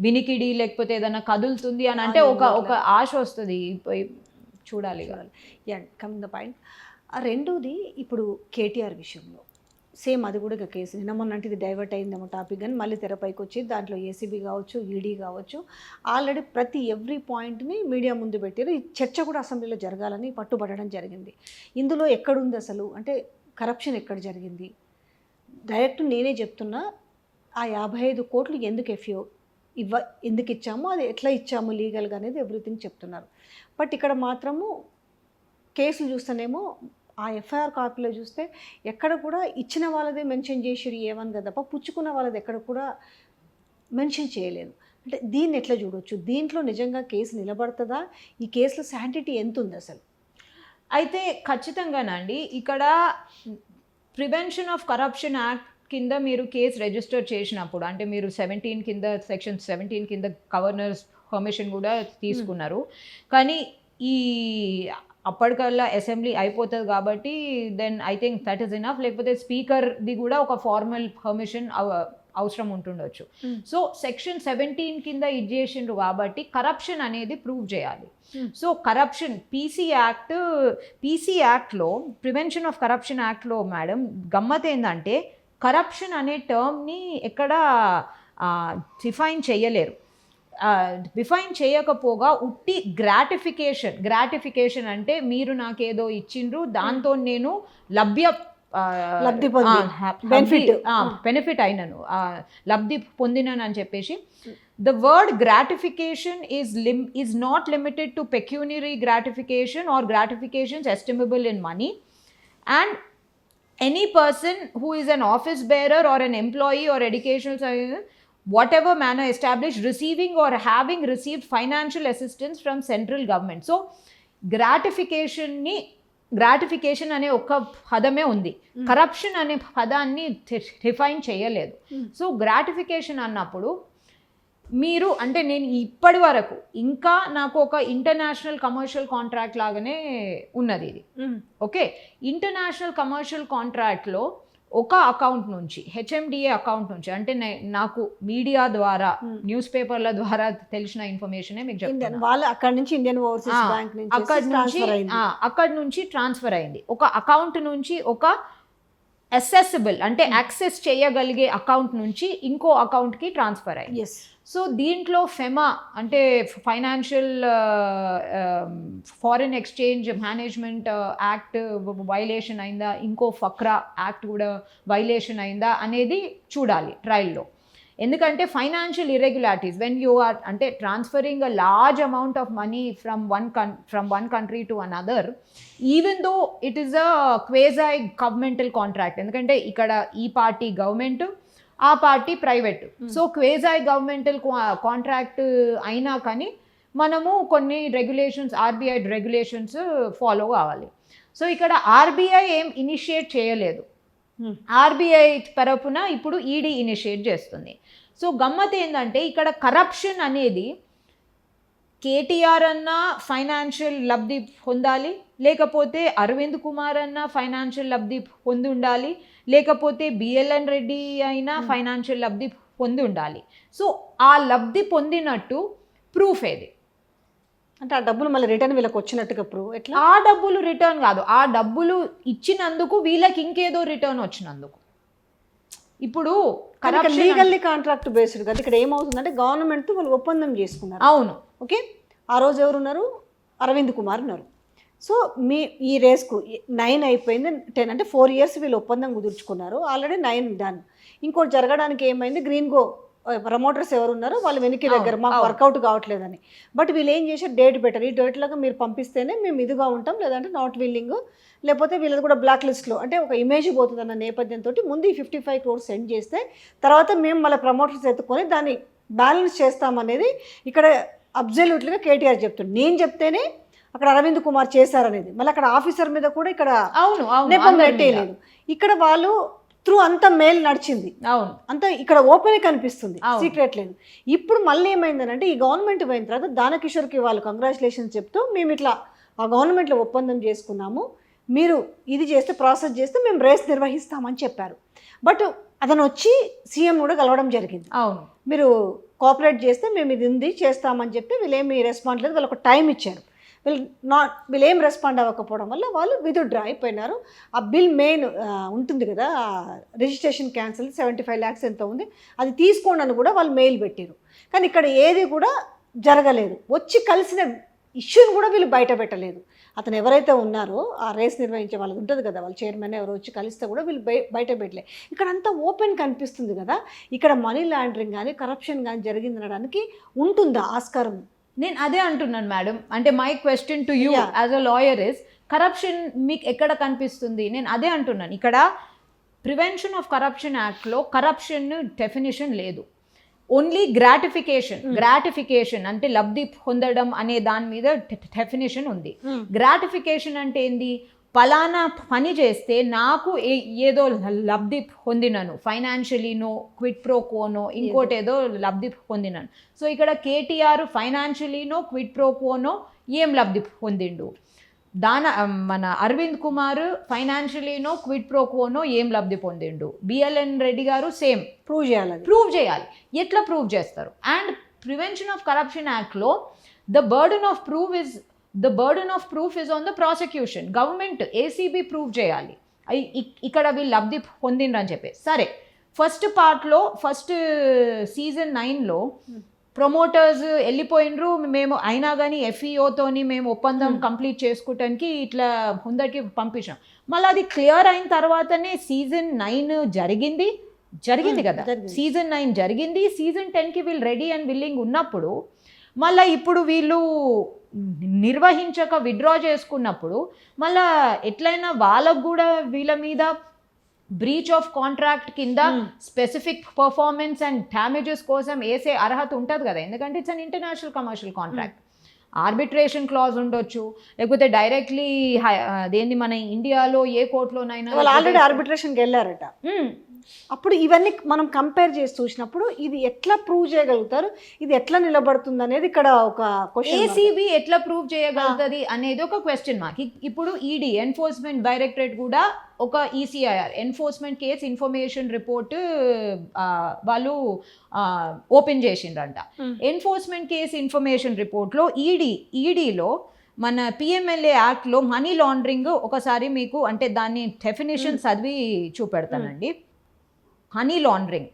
వినికిడి లేకపోతే ఏదైనా కదులుతుంది అని అంటే ఒక ఆశ వస్తుంది. చూడాలి. Coming the point. రెండోది ఇప్పుడు కేటీఆర్ విషయంలో సేమ్ అది కూడా ఇక కేసు నిన్న మొన్నంటే ఇది డైవర్ట్ అయిందేమో టాపిక్, కానీ మళ్ళీ తెరపైకి వచ్చి దాంట్లో ఏసీబీ కావచ్చు, ఈడీ కావచ్చు, ఆల్రెడీ ప్రతి ఎవ్రీ పాయింట్ని మీడియా ముందు పెట్టారు. ఈ చర్చ కూడా అసెంబ్లీలో జరగాలని పట్టుబడడం జరిగింది. ఇందులో ఎక్కడుంది అసలు అంటే కరప్షన్ ఎక్కడ జరిగింది? డైరెక్ట్ నేనే చెప్తున్నా, ఆ 55 కోట్లు ఎందుకు ఎందుకు ఇచ్చాము, అది ఎట్లా ఇచ్చాము లీగల్గా అనేది ఎవ్రీథింగ్ చెప్తున్నారు. బట్ ఇక్కడ మాత్రము కేసులు చూస్తేనేమో ఆ ఎఫ్ఐఆర్ కాపీలో చూస్తే ఎక్కడ కూడా ఇచ్చిన వాళ్ళదే మెన్షన్ చేసిరు ఏమని కదా, పుచ్చుకున్న వాళ్ళది ఎక్కడ కూడా మెన్షన్ చేయలేదు. అంటే దీన్ని ఎట్లా చూడవచ్చు? దీంట్లో నిజంగా కేసు నిలబడుతుందా? ఈ కేసులో శాంటిటీ ఎంత ఉంది అసలు? అయితే ఖచ్చితంగానండి, ఇక్కడ ప్రివెన్షన్ ఆఫ్ కరప్షన్ యాక్ట్ కింద మీరు కేసు రిజిస్టర్ చేసినప్పుడు, అంటే మీరు 17 కింద సెక్షన్ 17 కింద గవర్నర్స్ పర్మిషన్ కూడా తీసుకున్నారు. కానీ ఈ అప్పటికల్లా అసెంబ్లీ అయిపోతుంది కాబట్టి then I think that is enough, లేకపోతే స్పీకర్ది కూడా ఒక ఫార్మల్ పర్మిషన్ అవసరం ఉంటుండొచ్చు. సో సెక్షన్ 17 కింద ఇది చేసిండ్రు కాబట్టి కరప్షన్ అనేది ప్రూవ్ చేయాలి. సో కరప్షన్ పీసీ యాక్ట్లో ప్రివెన్షన్ ఆఫ్ కరప్షన్ యాక్ట్లో మేడం గమ్మత్ ఏంటంటే కరప్షన్ అనే టర్మ్ని ఎక్కడ డిఫైన్ చేయలేరు. డిఫైన్ చేయకపోగా ఉట్టి గ్రాటిఫికేషన్ అంటే మీరు నాకేదో ఇచ్చిండ్రు, దాంతో నేను బెనిఫిట్ అయినను, లబ్ధి పొందినను అని చెప్పేసి. The word gratification is not limited to pecuniary gratification or gratifications estimable in money, and any person who is an office bearer or an employee or educational whatever manner established receiving or having received financial assistance from central government. So gratification అనే ఒక పదమే ఉంది, corruption అనే పదాన్ని define చేయలేదు. So gratification అన్నప్పుడు మీరు అంటే నేను ఇప్పటి వరకు ఇంకా నాకు ఒక ఇంటర్నేషనల్ కమర్షియల్ కాంట్రాక్ట్ లాగానే ఉన్నది ఇది. ఓకే, ఇంటర్నేషనల్ కమర్షియల్ కాంట్రాక్ట్లో ఒక అకౌంట్ నుంచి, హెచ్ఎండిఏ అకౌంట్ నుంచి, అంటే నాకు మీడియా ద్వారా న్యూస్ పేపర్ల ద్వారా తెలిసిన ఇన్ఫర్మేషన్ మీకు చెప్తాను. వాళ్ళు అక్కడ నుంచి ఇండియన్ ఓవర్సీస్ బ్యాంక్ నుంచి అక్కడ నుంచి ట్రాన్స్ఫర్ అయింది. ఒక అకౌంట్ నుంచి ఒక అసెసిబుల్ అంటే యాక్సెస్ చేయగలిగే అకౌంట్ నుంచి ఇంకో అకౌంట్కి ట్రాన్స్ఫర్ అయింది. సో దీంట్లో ఫెమా అంటే financial foreign exchange management act violation అయిందా, ఇంకో ఫక్రా యాక్ట్ కూడా వైలేషన్ అయిందా అనేది చూడాలి ట్రయల్లో. ఎందుకంటే financial irregularities when you are అంటే transferring a large amount of money from one country to another, even though it is a quasi governmental contract. ఎందుకంటే ఇక్కడ ఈ పార్టీ గవర్నమెంట్, ఆ party private. So quasi governmental contract అయినా కానీ మనము కొన్ని regulations, RBI regulations follow కావాలి. So ఇక్కడ ఆర్బీఐ ఏం ఇనిషియేట్ చేయలేదు, ఆర్బీఐ తరపున ఇప్పుడు ఈడీ ఇనిషియేట్ చేస్తుంది. సో గమ్మత్ ఏంటంటే ఇక్కడ కరప్షన్ అనేది కేటీఆర్ అన్న ఫైనాన్షియల్ లబ్ధి పొందాలి, లేకపోతే అరవింద్ కుమార్ అన్న ఫైనాన్షియల్ లబ్ధి పొంది ఉండాలి, లేకపోతే బిఎల్ఎన్ రెడ్డి అయినా ఫైనాన్షియల్ లబ్ధి పొంది ఉండాలి. సో ఆ లబ్ధి పొందినట్టు ప్రూఫ్ ఏది? అంటే ఆ డబ్బులు మళ్ళీ రిటర్న్ వీళ్ళకి వచ్చినట్టుగా ప్రూవ్ ఎట్లా? ఆ డబ్బులు రిటర్న్ కాదు, ఆ డబ్బులు ఇచ్చినందుకు వీళ్ళకి ఇంకేదో రిటర్న్ వచ్చినందుకు. ఇప్పుడు లీగల్లీ కాంట్రాక్ట్ బేస్డ్ కదా. ఇక్కడ ఏమవుతుందంటే గవర్నమెంట్ వాళ్ళు ఒప్పందం చేసుకున్నారు. అవును, ఓకే. ఆ రోజు ఎవరున్నారు? అరవింద్ కుమార్ ఉన్నారు. సో ఈ రేస్కు 9 అయిపోయింది, 10 అంటే 4 years వీళ్ళు ఒప్పందం కుదుర్చుకున్నారు. Already 9 done. ఇంకోటి జరగడానికి ఏమైంది, గ్రీన్ గో ప్రమోటర్స్ ఎవరు ఉన్నారో వాళ్ళు వెనక్కి దగ్గర మాకు వర్కౌట్ కావట్లేదని. బట్ వీళ్ళు ఏం చేశారు, డేట్ పెట్టారు. ఈ డేట్లాగా మీరు పంపిస్తేనే మేము ఇదిగా ఉంటాం, లేదంటే నాట్ విల్లింగ్, లేకపోతే వీళ్ళది కూడా బ్లాక్ లిస్ట్లో అంటే ఒక ఇమేజ్ పోతుంది అన్న నేపథ్యంతో ముందు ఈ 55 crores సెండ్ చేస్తే తర్వాత మేము మళ్ళీ ప్రమోటర్స్ ఎత్తుకొని దాన్ని బ్యాలెన్స్ చేస్తామనేది ఇక్కడ అబ్జల్యూట్లీగా కేటీఆర్ చెప్తుంది. నేను చెప్తేనే అక్కడ అరవింద్ కుమార్ చేశారనేది. మళ్ళీ అక్కడ ఆఫీసర్ మీద కూడా ఇక్కడ నెపం పెట్టేయలేదు. ఇక్కడ వాళ్ళు త్రూ అంత మెయిల్ నడిచింది. అవును, అంత ఇక్కడ ఓపెన్ కనిపిస్తుంది, సీక్రెట్ లేదు. ఇప్పుడు మళ్ళీ ఏమైందనంటే ఈ గవర్నమెంట్ పోయిన తర్వాత దానకిషోర్కి వాళ్ళు కంగ్రాచులేషన్స్ చెప్తూ మేము ఇట్లా ఆ గవర్నమెంట్లో ఒప్పందం చేసుకున్నాము, మీరు ఇది చేస్తే ప్రాసెస్ చేస్తే మేము రేస్ నిర్వహిస్తామని చెప్పారు. బట్ అతను వచ్చి సీఎం కూడా కలవడం జరిగింది. అవును, మీరు కోఆపరేట్ చేస్తే మేము ఇది ఉంది చేస్తామని చెప్పి వీళ్ళేమి రెస్పాండ్ లేదు. వాళ్ళకు టైం ఇచ్చారు. వీళ్ళు ఏం రెస్పాండ్ అవ్వకపోవడం వల్ల వాళ్ళు విత్డ్రా అయిపోయినారు. ఆ బిల్ మెయిన్ ఉంటుంది కదా, రిజిస్ట్రేషన్ క్యాన్సిల్ 75 lakhs ఎంత ఉంది అది తీసుకోండి అని కూడా వాళ్ళు మెయిల్ పెట్టారు. కానీ ఇక్కడ ఏది కూడా జరగలేదు. వచ్చి కలిసిన ఇష్యూని కూడా వీళ్ళు బయట పెట్టలేదు. అతను ఎవరైతే ఉన్నారో ఆ రేస్ నిర్వహించే వాళ్ళది ఉంటుంది కదా, వాళ్ళ చైర్మన్ ఎవరు వచ్చి కలిస్తే కూడా వీళ్ళు బయట పెట్టలే. ఇక్కడ అంతా ఓపెన్ కనిపిస్తుంది కదా. ఇక్కడ మనీ లాండరింగ్ కానీ కరప్షన్ కానీ జరిగింది అనడానికి ఉంటుందా ఆస్కారం? నేను అదే అంటున్నాను మేడం. అంటే my question to you as a lawyer is, corruption మీకు ఎక్కడ కనిపిస్తుంది? నేను అదే అంటున్నాను. ఇక్కడ ప్రివెన్షన్ ఆఫ్ కరప్షన్ యాక్ట్లో కరప్షన్ డెఫినేషన్ లేదు. ఓన్లీ గ్రాటిఫికేషన్ అంటే లబ్ధి పొందడం అనే దాని మీద డెఫినేషన్ ఉంది. గ్రాటిఫికేషన్ అంటే ఏంది? పలానా పని చేస్తే నాకు ఏదో లబ్ధి పొందినను, ఫైనాన్షియలీనో క్విట్ ప్రో కోనో ఇంకోటి ఏదో లబ్ధి పొందినను. సో ఇక్కడ కేటీఆర్ ఫైనాన్షియలీనో క్విట్ ప్రో కోనో ఏం లబ్ధి పొందిండు, మన అరవింద్ కుమార్ ఫైనాన్షియలీనో క్విట్ ప్రో కోనో ఏం లబ్ధి పొందిండు, బిఎల్ఎన్ రెడ్డి గారు సేమ్. ప్రూవ్ చేయాలి. ఎట్లా ప్రూవ్ చేస్తారు? అండ్ ప్రివెన్షన్ ఆఫ్ కరప్షన్ యాక్ట్లో the burden of proof is on the prosecution. Government ACB prove చేయాలి ఇక్కడ వీళ్ళు లబ్ధి పొందిండ్రు అని చెప్పి. సరే, ఫస్ట్ పార్ట్లో సీజన్ 9లో ప్రమోటర్స్ వెళ్ళిపోయినరు, మేము అయినా కానీ ఎఫ్ఈఓతోని మేము ఒప్పందం కంప్లీట్ చేసుకోవటానికి ఇట్లా ముందరికి పంపించాం. మళ్ళీ అది క్లియర్ అయిన తర్వాతనే సీజన్ 9 జరిగింది కదా. సీజన్ 9 జరిగింది. సీజన్ 10కి వీళ్ళు రెడీ అండ్ విల్లింగ్ ఉన్నప్పుడు మళ్ళీ ఇప్పుడు వీళ్ళు నిర్వహించక విత్డ్రా చేసుకున్నప్పుడు మళ్ళా ఎట్లయినా వాళ్ళకు కూడా వీళ్ళ మీద బ్రీచ్ ఆఫ్ కాంట్రాక్ట్ కింద స్పెసిఫిక్ పర్ఫార్మెన్స్ అండ్ డ్యామేజెస్ కోసం వేసే అర్హత ఉంటుంది కదా. ఎందుకంటే it's an international commercial contract. Arbitration clause ఉండొచ్చు, లేకపోతే డైరెక్ట్లీ అదేంది మన ఇండియాలో ఏ కోర్టులోనైనా ఆల్రెడీ ఆర్బిట్రేషన్కి వెళ్ళారట. అప్పుడు ఇవన్నీ మనం కంపేర్ చేసి చూసినప్పుడు ఇది ఎట్లా ప్రూవ్ చేయగలుగుతారు, ఇది ఎట్లా నిలబడుతుంది అనేది ఇక్కడ ఒక క్వశ్చన్. ఏసీబీ ఎట్లా ప్రూవ్ చేయగలుగుతుంది అనేది ఒక క్వశ్చన్ మార్క్. ఇప్పుడు ఈడీ ఎన్ఫోర్స్మెంట్ డైరెక్టరేట్ కూడా ఒక ECIR enforcement case information report వాళ్ళు ఓపెన్ చేసిండ్రంట. ఎన్ఫోర్స్మెంట్ కేస్ ఇన్ఫర్మేషన్ రిపోర్ట్లో ఈడీలో మన పిఎంఎల్ఏ యాక్ట్లో మనీ లాండరింగ్ ఒకసారి మీకు అంటే దాన్ని డెఫినేషన్ చదివి చూపెడతానండి. Money laundering.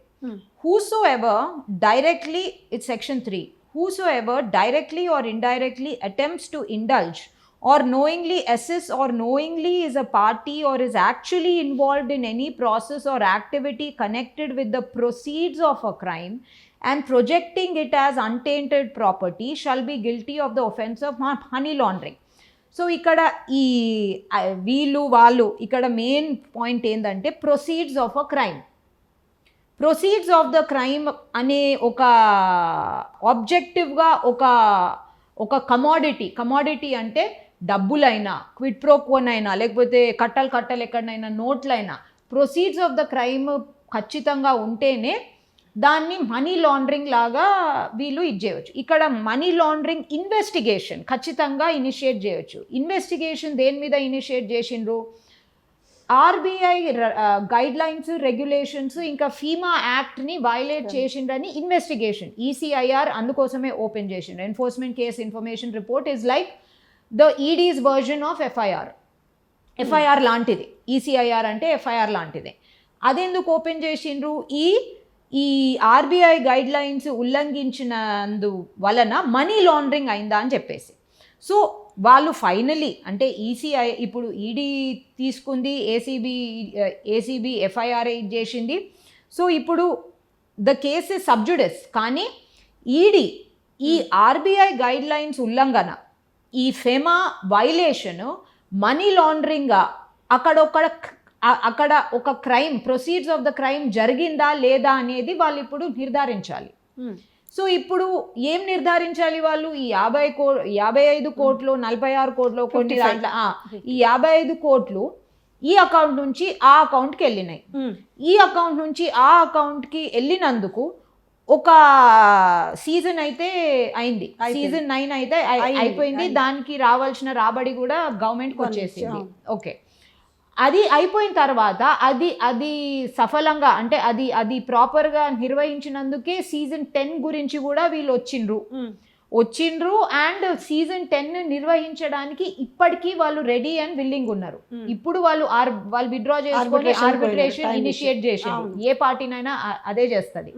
Whosoever directly, it's section 3. Whosoever directly or indirectly attempts to indulge or knowingly assists or knowingly is a party or is actually involved in any process or activity connected with the proceeds of a crime and projecting it as untainted property shall be guilty of the offense of money laundering. So ఇక్కడ ఈ వాళ్ళు ఇక్కడ main point ఏంటంటే proceeds of a crime. Proceeds of the crime అనే ఒక ఆబ్జెక్టివ్గా ఒక commodity అంటే డబ్బులైనా quit pro cone అయినా లేకపోతే కట్టలు ఎక్కడైనా నోట్లైనా ప్రొసీడ్స్ ఆఫ్ ద క్రైమ్ ఖచ్చితంగా ఉంటేనే దాన్ని మనీ లాండరింగ్ లాగా వీళ్ళు ఇది చేయవచ్చు. ఇక్కడ మనీ లాండరింగ్ ఇన్వెస్టిగేషన్ ఖచ్చితంగా ఇనిషియేట్ చేయొచ్చు. ఇన్వెస్టిగేషన్ దేని మీద ఇనిషియేట్ చేసిండ్రు? ఆర్బీఐ గైడ్ లైన్స్, రెగ్యులేషన్స్, ఇంకా ఫీమా యాక్ట్ని వైలేట్ చేసిండ్రని ఇన్వెస్టిగేషన్. ఈసీఐఆర్ అందుకోసమే ఓపెన్ చేసిండ్రు. Enforcement case information report is like the EDs version of FIR లాంటిది. ఈసీఐఆర్ అంటే ఎఫ్ఐఆర్ లాంటిదే. అదెందుకు ఓపెన్ చేసిండ్రు? ఈ ఆర్బీఐ గైడ్ లైన్స్ ఉల్లంఘించినందు వలన మనీ లాండరింగ్ అయిందా అని చెప్పేసి. సో వాళ్ళు ఫైనలీ అంటే ఈసీఐ ఇప్పుడు ఈడీ తీసుకుంది, ఏసీబీ ఎఫ్ఐఆర్ చేసింది. సో ఇప్పుడు ద కేస్ ఇస్ సబ్జుడిస్. కానీ ఈడీ ఈ ఆర్బీఐ గైడ్ లైన్స్ ఉల్లంఘన, ఈ ఫెమా వైలేషన్ మనీ లాండరింగ్గా అక్కడ ఒక crime, proceeds of the crime జరిగిందా లేదా అనేది వాళ్ళు ఇప్పుడు నిర్ధారించాలి. సో ఇప్పుడు ఏం నిర్ధారించాలి వాళ్ళు? ఈ 55 కోట్లు, 46 కోట్లు, కొన్ని దాంట్లో ఈ 55 కోట్లు ఈ అకౌంట్ నుంచి ఆ అకౌంట్కి వెళ్ళినాయి. ఈ అకౌంట్ నుంచి ఆ అకౌంట్కి వెళ్ళినందుకు ఒక సీజన్ అయితే అయింది, సీజన్ 9 అయితే అయిపోయింది. దానికి రావాల్సిన రాబడి కూడా గవర్నమెంట్కి వచ్చేసింది. ఓకే, అది అయిపోయిన తర్వాత అది సఫలంగా అంటే అది ప్రాపర్గా నిర్వహించినందుకే సీజన్ 10 గురించి కూడా వీళ్ళు వచ్చిండ్రు అండ్ సీజన్ 10 నిర్వహించడానికి ఇప్పటికీ వాళ్ళు రెడీ అండ్ విల్లింగ్ ఉన్నారు. ఇప్పుడు వాళ్ళు విత్డ్రా చేసుకొని ఆర్బిట్రేషన్ ఇనిషియేట్ చేసిండ్రు. ఏ పార్టీనైనా అదే చేస్తుంది,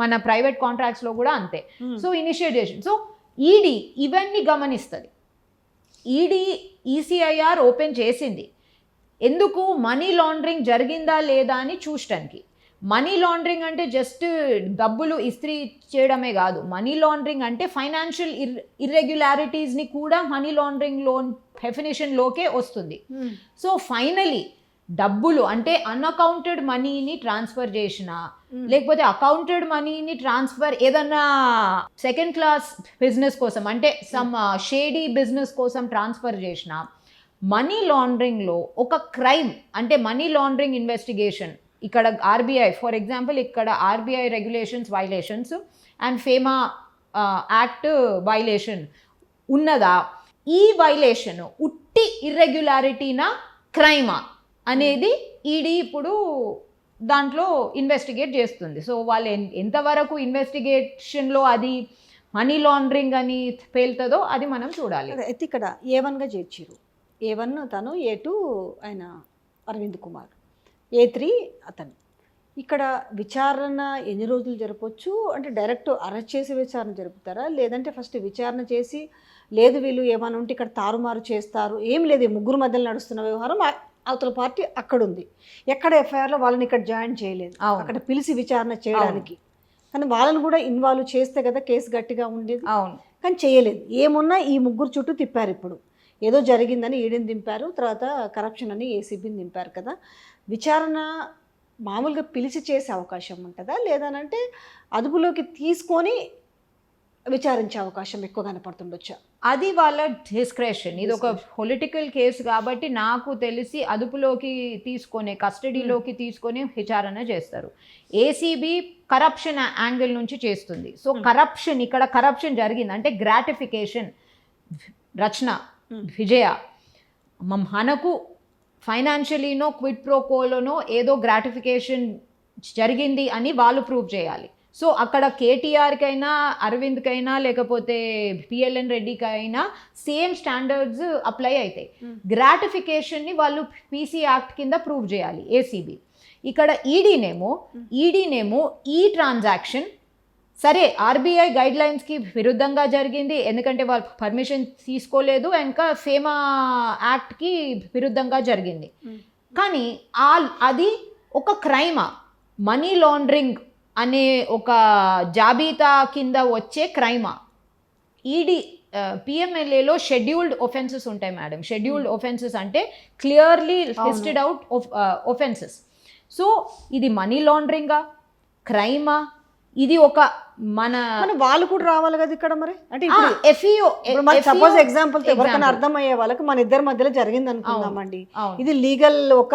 మన ప్రైవేట్ కాంట్రాక్ట్స్ లో కూడా అంతే. సో ఇనిషియేట్ చేసిండ్రు. సో ఈడీ ఇవన్నీ గమనిస్తుంది. ఈడీ ఈసీఐఆర్ ఓపెన్ చేసింది ఎందుకు? మనీ లాండరింగ్ జరిగిందా లేదా అని చూడటానికి. మనీ లాండరింగ్ అంటే జస్ట్ డబ్బులు ఇస్త్రీ చేయడమే కాదు. మనీ లాండరింగ్ అంటే ఫైనాన్షియల్ ఇర్రెగ్యులారిటీస్ని కూడా మనీ లాండరింగ్ డెఫినేషన్లోకే వస్తుంది. సో ఫైనలీ డబ్బులు అంటే అన్అకౌంటెడ్ మనీని ట్రాన్స్ఫర్ చేసిన, లేకపోతే అకౌంటెడ్ మనీని ట్రాన్స్ఫర్ ఏదన్నా సెకండ్ క్లాస్ బిజినెస్ కోసం అంటే సమ్ షేడీ బిజినెస్ కోసం ట్రాన్స్ఫర్ చేసిన, మనీ లాండరింగ్లో ఒక క్రైమ్ అంటే మనీ లాండరింగ్ ఇన్వెస్టిగేషన్ ఇక్కడ ఆర్బీఐ ఫర్ ఎగ్జాంపుల్ ఇక్కడ RBI regulations violations and FEMA act violation ఉన్నదా? ఈ వైలేషన్ ఉట్టి ఇర్రెగ్యులారిటీనా క్రైమా అనేది ఈడీ ఇప్పుడు దాంట్లో ఇన్వెస్టిగేట్ చేస్తుంది. సో వాళ్ళు ఎంతవరకు ఇన్వెస్టిగేషన్లో అది మనీ లాండరింగ్ అని పేలుతుందో అది మనం చూడాలి. అయితే ఇక్కడ A1గా చేర్చారు. A1 తను, A2 ఆయన అరవింద్ కుమార్, A3 అతను. ఇక్కడ విచారణ ఎన్ని రోజులు జరపవచ్చు? అంటే డైరెక్ట్ అరెస్ట్ చేసి విచారణ జరుపుతారా, లేదంటే ఫస్ట్ విచారణ చేసి లేదు వీళ్ళు ఏమైనా ఉంటే ఇక్కడ తారుమారు చేస్తారు, ఏం లేదు, ముగ్గురు మధ్యలో నడుస్తున్న వ్యవహారం, అవతల పార్టీ అక్కడ ఉంది, ఎక్కడ ఎఫ్ఐఆర్లో వాళ్ళని ఇక్కడ జాయిన్ చేయలేదు, అక్కడ పిలిచి విచారణ చేయడానికి. కానీ వాళ్ళని కూడా ఇన్వాల్వ్ చేస్తే కదా కేసు గట్టిగా ఉండేది. కానీ చేయలేదు. ఏమున్నా ఈ ముగ్గురు చుట్టూ తిప్పారు. ఇప్పుడు ఏదో జరిగిందని ఈడీని దింపారు, తర్వాత కరప్షన్ అని ఏసీబీని దింపారు కదా. విచారణ మామూలుగా పిలిచి చేసే అవకాశం ఉంటుందా, లేదనంటే అదుపులోకి తీసుకొని విచారించే అవకాశం ఎక్కువ కనపడుతుండొచ్చా? అది వాళ్ళ డిస్క్రెషన్. ఇది ఒక పొలిటికల్ కేసు కాబట్టి నాకు తెలిసి అదుపులోకి తీసుకొని కస్టడీలోకి తీసుకొని విచారణ చేస్తారు. ఏసీబీ కరప్షన్ యాంగిల్ నుంచి చేస్తుంది. సో కరప్షన్, ఇక్కడ కరప్షన్ జరిగింది అంటే గ్రాటిఫికేషన్. రచన, విజయ మనకు ఫైనాన్షియలీనో క్విడ్ ప్రోకోలోనో ఏదో గ్రాటిఫికేషన్ జరిగింది అని వాళ్ళు ప్రూవ్ చేయాలి. సో అక్కడ కేటీఆర్కైనా అరవింద్కైనా లేకపోతే పిఎల్ఎన్ రెడ్డికైనా సేమ్ స్టాండర్డ్స్ అప్లై అవుతాయి. గ్రాటిఫికేషన్ని వాళ్ళు పీసీ యాక్ట్ కింద ప్రూవ్ చేయాలి ఏసీబీ. ఇక్కడ ఈడీనేమో ఈ ట్రాన్సాక్షన్ సరే ఆర్బీఐ గైడ్ లైన్స్కి విరుద్ధంగా జరిగింది ఎందుకంటే వాళ్ళు పర్మిషన్ తీసుకోలేదు, ఇంకా ఫేమా యాక్ట్కి విరుద్ధంగా జరిగింది. కానీ అది ఒక క్రైమా, మనీ లాండరింగ్ అనే ఒక జాబితా కింద వచ్చే క్రైమా. ఈడీ పిఎంఎల్ఏలో షెడ్యూల్డ్ ఒఫెన్సెస్ ఉంటాయి మేడం. షెడ్యూల్డ్ ఒఫెన్సెస్ అంటే clearly listed out offences. So ఇది మనీ లాండరింగా, క్రైమా, ఇది ఒక మన వాళ్ళు కూడా రావాలి కదా ఇక్కడ. మరి అంటే సపోజ్ ఎగ్జాంపుల్ ఎవరికైనా అర్థమయ్యే వాళ్ళకి మన ఇద్దరి మధ్యలో జరిగింది అనుకుందామండి, ఇది లీగల్ ఒక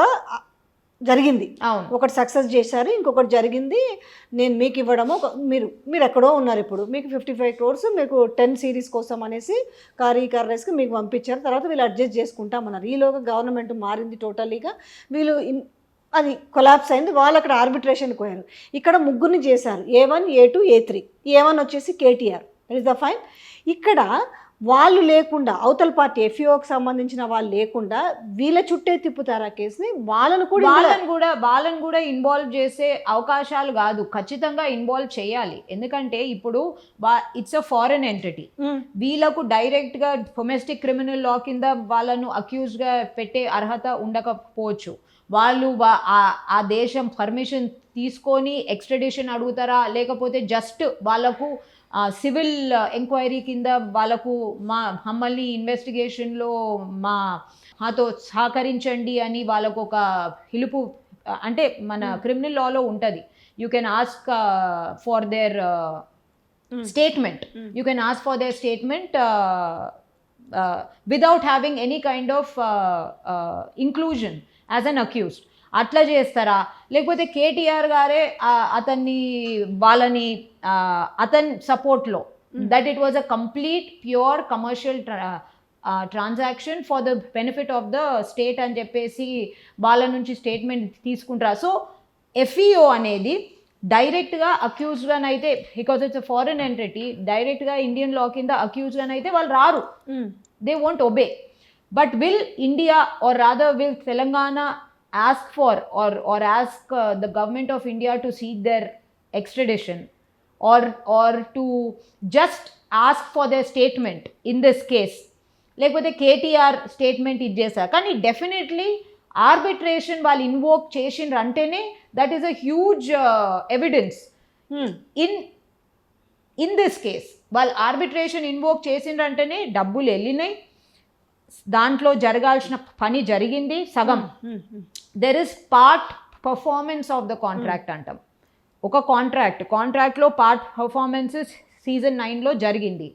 జరిగింది, అవును. ఒకటి సక్సెస్ చేశారు, ఇంకొకటి జరిగింది, నేను మీకు ఇవ్వడము, మీరు ఎక్కడో ఉన్నారు, ఇప్పుడు మీకు 55 crores మీకు 10 series కోసం అనేసి కార్యకర్తకి మీకు పంపించారు, తర్వాత వీళ్ళు అడ్జస్ట్ చేసుకుంటామన్నారు. ఈలోగా గవర్నమెంట్ మారింది టోటలీగా, వీళ్ళు అది కొలాప్స్ అయింది, వాళ్ళు అక్కడ ఆర్బిట్రేషన్కి పోయారు. ఇక్కడ ముగ్గురిని చేశారు, A1 A2 A3. A1 వచ్చేసి KTR, that is the fine. ఇక్కడ వాళ్ళు లేకుండా, అవతల పార్టీ ఎఫ్ఈఓకి సంబంధించిన వాళ్ళు లేకుండా వీళ్ళ చుట్టే తిప్పుతారు ఆ కేసుని, వాళ్ళను కూడా ఇన్వాల్వ్ చేసే అవకాశాలు కాదు, ఖచ్చితంగా ఇన్వాల్వ్ చేయాలి. ఎందుకంటే ఇప్పుడు ఇట్స్ అ ఫారెన్ ఎంటిటీ, వీళ్ళకు డైరెక్ట్గా డొమెస్టిక్ క్రిమినల్ లా కింద వాళ్ళను అక్యూజ్గా పెట్టే అర్హత ఉండకపోవచ్చు. వాళ్ళు ఆ దేశం పర్మిషన్ తీసుకొని ఎక్స్ట్రడిషన్ అడుగుతారా, లేకపోతే జస్ట్ వాళ్ళకు సివిల్ ఎంక్వైరీ కింద వాళ్ళకు మమ్మల్ని ఇన్వెస్టిగేషన్లో మాతో సహకరించండి అని వాళ్ళకు ఒక పిలుపు, అంటే మన క్రిమినల్ లాలో ఉంటుంది, you can ask for their statement, you can ask for their statement without having any kind of inclusion as an accused. అట్లా చేస్తారా, లేకపోతే కేటీఆర్ గారే వాళ్ళని అతని సపోర్ట్లో, that it was a complete pure commercial transaction for the benefit of the state అని చెప్పేసి వాళ్ళ నుంచి స్టేట్మెంట్ తీసుకుంటారా. సో ఎఫ్ఈఓ అనేది డైరెక్ట్గా అక్యూజ్గానైతే, because it's a foreign entity, డైరెక్ట్గా ఇండియన్ లా కింద అక్యూజ్గానైతే వాళ్ళు రారు, they won't obey. But will India, or rather will Telangana ask for or ask the government of India to seek their extradition or to just ask for their statement in this case? లేకపోతే KTR statement ఇది చేశారు, కానీ definitely arbitration వాళ్ళు invoke చేసిండ్రు అంటేనే that is a huge evidence in this case. వాళ్ళు arbitration invoke చేసిండ్రు అంటేనే డబ్బులు వెళ్ళినాయి, దాంట్లో జరగాల్సిన పని జరిగింది సగం. There is part performance of the contract అంటాం. ఒక కాంట్రాక్ట్లో పార్ట్ పర్ఫార్మెన్స్ సీజన్ 9లో జరిగింది,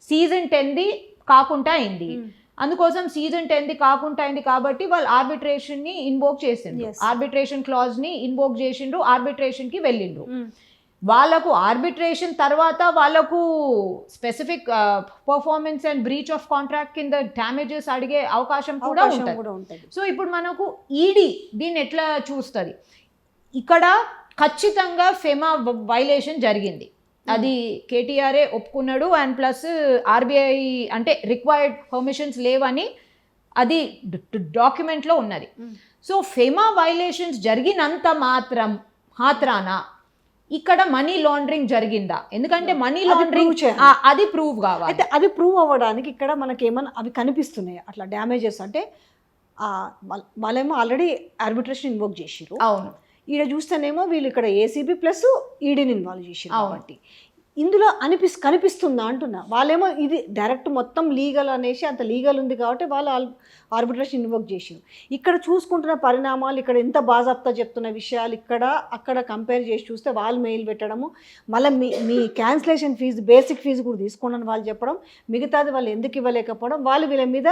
సీజన్ 10ది కాకుండా అయింది. అందుకోసం సీజన్ 10ది కాకుండా అయింది కాబట్టి వాళ్ళు ఆర్బిట్రేషన్ని ఇన్వోక్ చేసిండ్రు, ఆర్బిట్రేషన్ క్లాజ్ని ఇన్వోక్ చేసిండ్రు, ఆర్బిట్రేషన్కి వెళ్ళిండ్రు. వాళ్ళకు ఆర్బిట్రేషన్ తర్వాత వాళ్ళకు specific performance and breach of contract కింద డ్యామేజెస్ అడిగే అవకాశం కూడా ఉంటుంది. సో ఇప్పుడు మనకు ఈడీ దీన్ని ఎట్లా చూస్తుంది, ఇక్కడ ఖచ్చితంగా ఫెమా వైలేషన్ జరిగింది, అది కేటీఆర్ఏ ఒప్పుకున్నాడు, అండ్ ప్లస్ ఆర్బీఐ అంటే రిక్వైర్డ్ పర్మిషన్స్ లేవని అది డాక్యుమెంట్లో ఉన్నది. సో ఫెమా వైలేషన్స్ జరిగినంత మాత్రాన ఇక్కడ మనీ లాండరింగ్ జరిగిందా, ఎందుకంటే మనీ లాండరింగ్ అది ప్రూవ్ కావాలి. అయితే అది ప్రూవ్ అవ్వడానికి ఇక్కడ మనకి ఏమన్నా అవి కనిపిస్తున్నాయి అట్లా డ్యామేజెస్, అంటే వాళ్ళేమో ఆల్రెడీ ఆర్బిట్రేషన్ ఇన్వోక్ చేసిరు, అవును, ఈడ చూస్తేనేమో వీళ్ళు ఇక్కడ ఏసీబీ ప్లస్ ఈడీని ఇన్వాల్వ్ చేసిరు, కాబట్టి ఇందులో కనిపిస్తుందా అంటున్నా. వాళ్ళేమో ఇది డైరెక్ట్ మొత్తం లీగల్ అనేసి అంత లీగల్ ఉంది కాబట్టి వాళ్ళు ఆర్బిట్రేషన్ ఇన్వోక్ చేసారు. ఇక్కడ చూసుకుంటున్న పరిణామాలు, ఇక్కడ ఎంత బాజాప్తా చెప్తున్న విషయాలు అక్కడ కంపేర్ చేసి చూస్తే వాళ్ళు మెయిల్ పెట్టడము, మళ్ళీ మీ క్యాన్సిలేషన్ ఫీజు బేసిక్ ఫీజు కూడా తీసుకోండి వాళ్ళు చెప్పడం, మిగతాది వాళ్ళు ఎందుకు ఇవ్వలేకపోవడం, వాళ్ళు వీళ్ళ మీద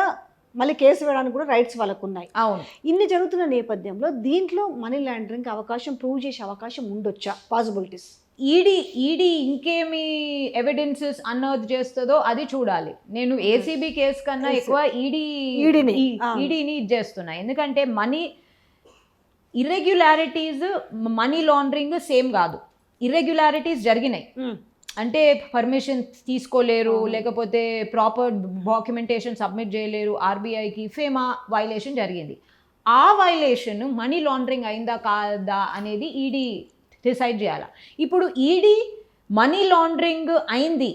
మళ్ళీ కేసు వేయడానికి కూడా రైట్స్ వాళ్ళకు ఉన్నాయి. అవును, ఇన్ని జరుగుతున్న నేపథ్యంలో దీంట్లో మనీ లాండరింగ్ అవకాశం ప్రూవ్ చేసే అవకాశం ఉండొచ్చా, పాసిబిలిటీస్? ఈడీ ఇంకేమి ఎవిడెన్సెస్ అన్నది చేస్తుందో అది చూడాలి. నేను ఏసీబీ కేసు కన్నా ఎక్కువ ఈడీని ఇది చేస్తున్నా, ఎందుకంటే money irregularities money laundering same కాదు. ఇర్రెగ్యులారిటీస్ జరిగినాయి అంటే పర్మిషన్ తీసుకోలేరు, లేకపోతే ప్రాపర్ డాక్యుమెంటేషన్ సబ్మిట్ చేయలేరు ఆర్బీఐకి, ఫేమా వైలేషన్ జరిగింది. ఆ వైలేషన్ మనీ లాండరింగ్ అయిందా కాదా అనేది ఈడీ డిసైడ్ చేయాలి. ఇప్పుడు ఈడీ మనీ లాండరింగ్ అయింది